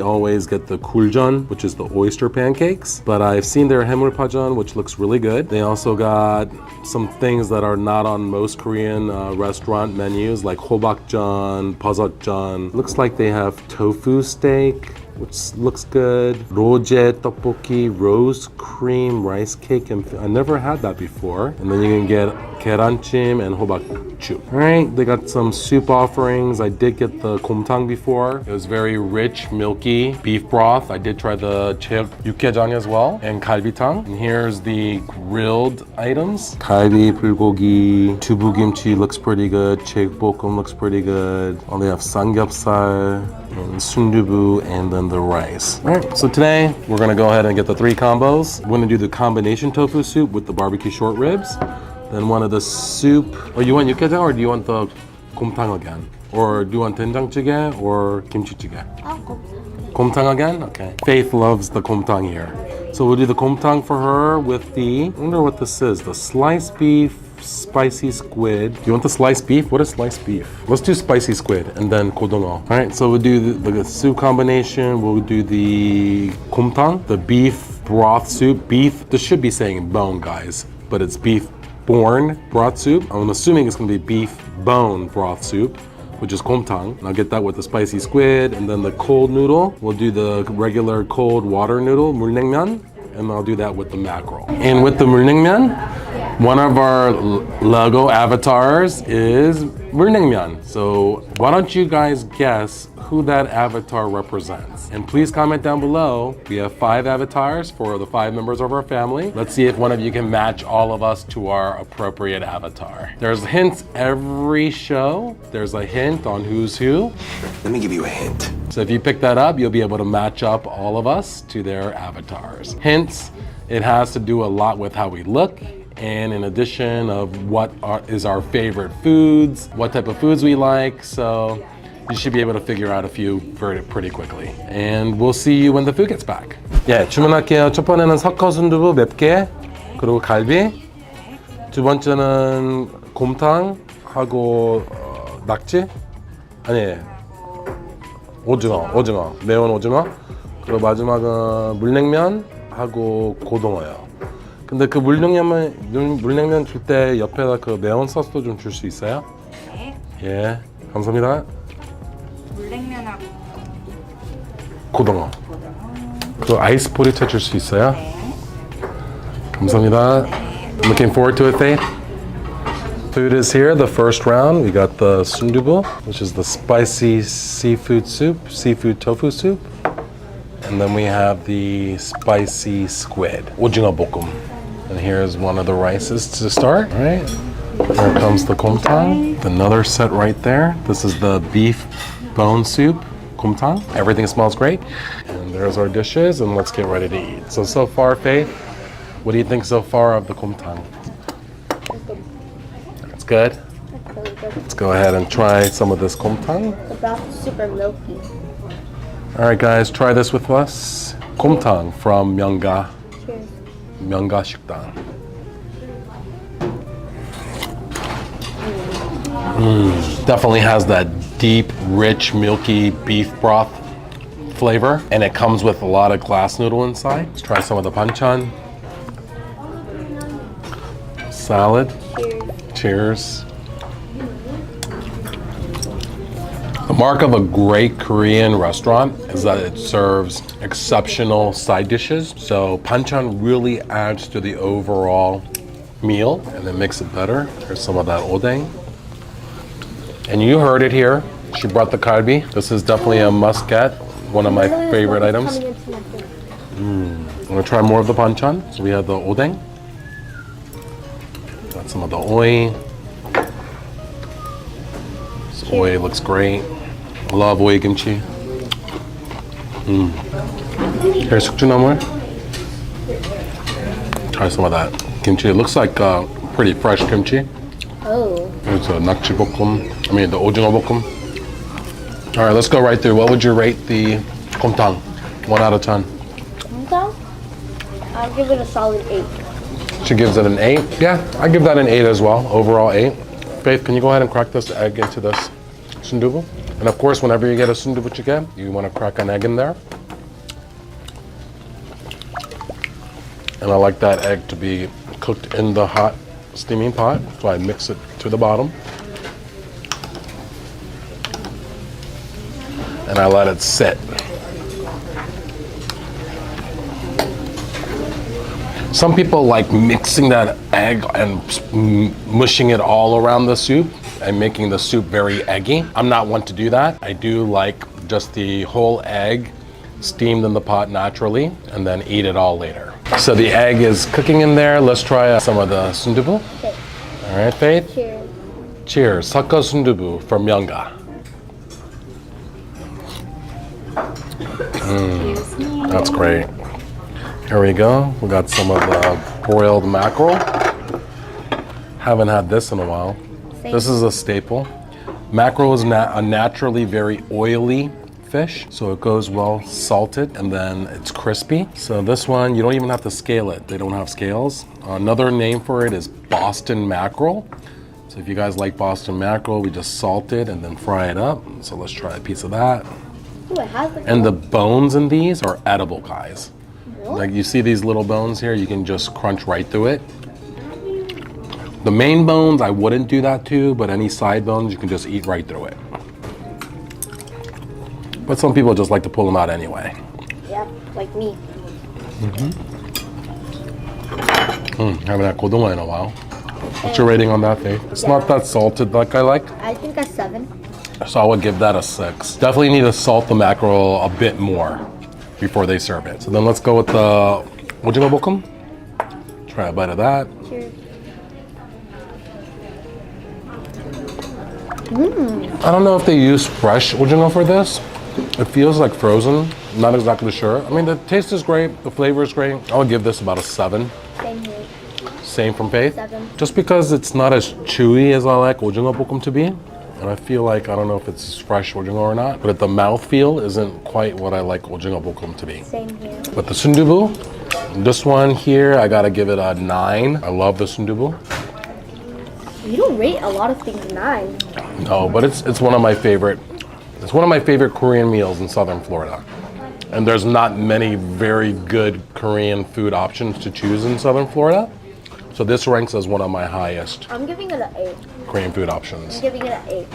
always get the guljeon, which is the oyster pancakes, but I've seen their haemulpajeon, which looks really good. They also got some things that are not on most Korean restaurant menus, like hobakjeon, buzzeotjeon. Looks like they have tofu steak, which looks good. Roje tteokbokki, rose cream rice cake, and I never had that before. And then you can get 계란찜 and hobakchu. All right, they got some soup offerings. I did get the 곰탕 before. It was very rich, milky beef broth. I did try the 육개장 as well, and 갈비탕. And here's the grilled items. 갈비, bulgogi, 두부김치 looks pretty good. 제육볶음 looks pretty good. Oh, they have samgyeopsal and sundubu, and then the rice. All right, so today we're gonna go ahead and get the 3 combos. We're gonna do the combination tofu soup with the barbecue short ribs. Then one of the soup. Oh, you want 육개장 or do you want the 곰탕 again? Or do you want 된장찌개 or kimchi-jjigae? 곰탕 again? Okay. Faith loves the 곰탕 here. So we'll do the 곰탕 for her with the, I wonder what this is, the sliced beef, spicy squid. Do you want the sliced beef? What is sliced beef? Let's do spicy squid and then 고등어. All right, so we'll do the soup combination. We'll do the 곰탕, the beef broth soup. Beef, this should be saying bone, guys, but it's beef bone broth soup. I'm assuming it's gonna be beef bone broth soup, which is 곰탕. And I'll get that with the spicy squid, and then the cold noodle. We'll do the regular cold water noodle, mulnaengmyeon, and I'll do that with the mackerel. And with the mulnaengmyeon, one of our logo avatars is mulnaengmyeon. So why don't you guys guess who that avatar represents? And please comment down below. We have 5 avatars for the 5 members of our family. Let's see if one of you can match all of us to our appropriate avatar. There's hints every show. There's a hint on who's who. Let me give you a hint. So if you pick that up, you'll be able to match up all of us to their avatars. Hints, it has to do a lot with how we look, and in addition of what is our favorite foods, what type of foods we like. So you should be able to figure out a few pretty quickly. And we'll see you when the food gets back. 예, 주문할게요. 첫 번에는 석화 순두부 맵게, 그리고 갈비. 두 번째는 곰탕하고 낙지? 아니, 오징어, 매운 오징어. 그리고 마지막은 물냉면하고 고등어요. 근데 그 물냉면 줄 때 옆에다 그 매운 소스도 좀 줄 수 있어요? 네. 예, 감사합니다. 물냉면하고 고등어. 그 아이스 포리차 줄 수 있어요? 네. 감사합니다. Looking forward to it, Faith. Food is here. The first round, we got the sundubu, which is the spicy seafood soup, seafood tofu soup. And then we have the spicy squid, 오징어 볶음. And here's one of the rices to start, all right? Here comes the 곰탕, another set right there. This is the beef bone soup, 곰탕. Everything smells great. And there's our dishes, and let's get ready to eat. So far, Faith, what do you think so far of the 곰탕? It's good? That's really good. Let's go ahead and try some of this 곰탕. The broth is super milky. All right, guys, try this with us. 곰탕 from 명가. Cheers. 명가 식당. Definitely has that deep, rich, milky beef broth flavor, and it comes with a lot of glass noodle inside. Let's try some of the banchan. Salad. Cheers. The mark of a great Korean restaurant is that it serves exceptional side dishes. So banchan really adds to the overall meal and it makes it better. Here's some of that odeng. And you heard it here. She brought the kalbi. This is definitely a must-get. One of my favorite items. I'm gonna try more of the banchan. So we have the odeng. Got some of the oi. This oi looks great. I love oi kimchi. Here's sukjuna물. Try some of that kimchi. It looks like pretty fresh kimchi. Oh. Here's a nakji 볶음. The 오징어 볶음. All right, let's go right through. What would you rate the 곰탕? 1 out of 10. Okay. I'll give it a solid 8. She gives it an 8. Yeah, I give that an 8 as well. Overall 8. Faith, can you go ahead and crack this egg into this sundubu? And of course, whenever you get a sundubu chicken, you want to crack an egg in there. And I like that egg to be cooked in the hot steaming pot, so I mix it to the bottom. And I let it sit. Some people like mixing that egg and mushing it all around the soup and making the soup very eggy. I'm not one to do that. I do like just the whole egg steamed in the pot naturally and then eat it all later. So the egg is cooking in there. Let's try some of the sundubu. Okay. All right, Faith? Cheers. Cheers. Sakka sundubu from Myeonga. That's great. Here we go. We got some of the broiled mackerel. Haven't had this in a while. This is a staple. Mackerel is a naturally very oily fish, so it goes well salted and then it's crispy. So this one, you don't even have to scale it. They don't have scales. Another name for it is Boston mackerel. So if you guys like Boston mackerel, we just salt it and then fry it up. So let's try a piece of that. Ooh, it has like And the bones in these are edible, guys. Like you see these little bones here, you can just crunch right through it. The main bones, I wouldn't do that to, but any side bones, you can just eat right through it. But some people just like to pull them out anyway. yeah, like me. Haven't had 고등어 in a while. What's your rating on that, Faith? It's not that salted like I like, I think a 7. so I would give that a 6. Definitely need to salt the mackerel a bit more before they serve it. So then let's go with the 오징어 볶음. Try a bite of that. Cheers. I don't know if they use fresh 오징어 for this. It feels like frozen. I'm not exactly sure. The taste is great. The flavor is great. I would give this about a 7. Same here. Same from Faith. 7. Just because it's not as chewy as I like 오징어 볶음 to be. And I feel like, I don't know if it's fresh ojingo or not, but the mouthfeel isn't quite what I like ojingo bokum to be. Same here. But the sundubu, this one here, I gotta give it a 9. I love the sundubu. You don't rate a lot of things 9. No, but it's one of my favorite. It's one of my favorite Korean meals in Southern Florida. And there's not many very good Korean food options to choose in Southern Florida. So this ranks as one of my highest I'm giving it an 8. Korean food options. I'm giving it an 8.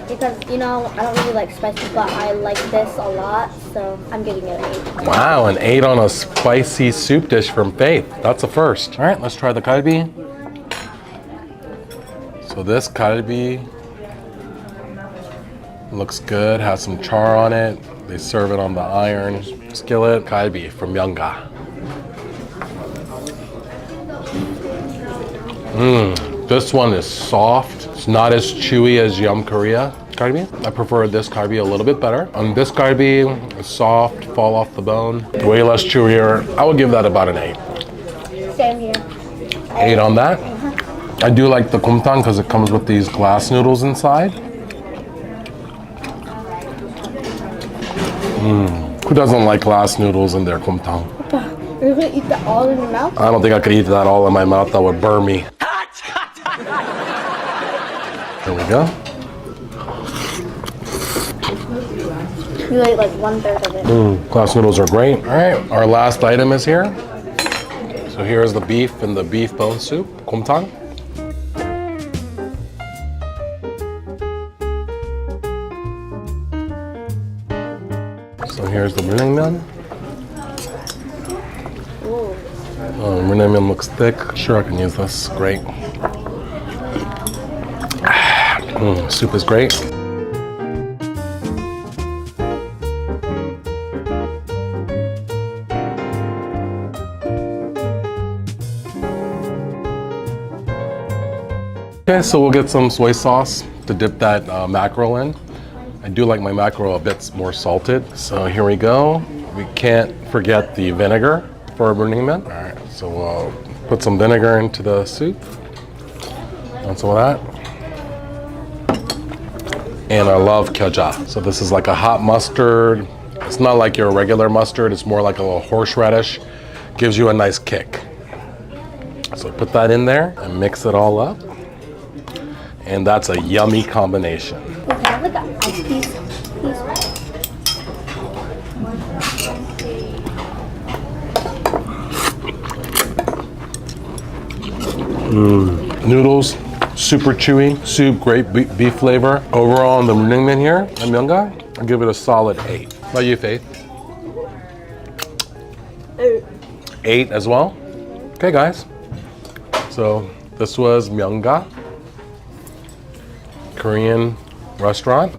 Because, you know, I don't really like spicy, but I like this a lot, so I'm giving it an 8. Wow, an 8 on a spicy soup dish from Faith. That's a first. All right, let's try the kalbi. So this kalbi looks good, has some char on it. They serve it on the iron skillet. Kalbi from Myeongga. This one is soft. It's not as chewy as Yum Korea kalbi. I prefer this kalbi a little bit better. On this kalbi, it's soft, fall off the bone. Way less chewier. I would give that about an 8. Same here. 8 on that. I do like the kumtang because it comes with these glass noodles inside. Who doesn't like glass noodles in their kumtang? You're gonna eat that all in your mouth? I don't think I could eat that all in my mouth. That would burn me. There we go. You ate like 1/3 of it. Glass noodles are great. All right, our last item is here. So here's the beef and the beef bone soup, kumtang. So here's the 물냉면. Oh, 물냉면 looks thick. Sure, I can use this. Great. Soup is great. Okay, so we'll get some soy sauce to dip that mackerel in. I do like my mackerel a bit more salted. So here we go. We can't forget the vinegar for 물냉면. All right, so we'll put some vinegar into the soup. And some of that. And I love gyoza. So this is like a hot mustard. It's not like your regular mustard. It's more like a little horseradish. Gives you a nice kick. So put that in there and mix it all up. And that's a yummy combination. Can I have like an ice piece? Noodles, super chewy. Soup, great beef flavor. Overall, on the 물냉면 here at Myeongga, I'll give it a solid 8. How about you, Faith? 8. 8 as well? Okay, guys. So this was Myeongga Korean restaurant.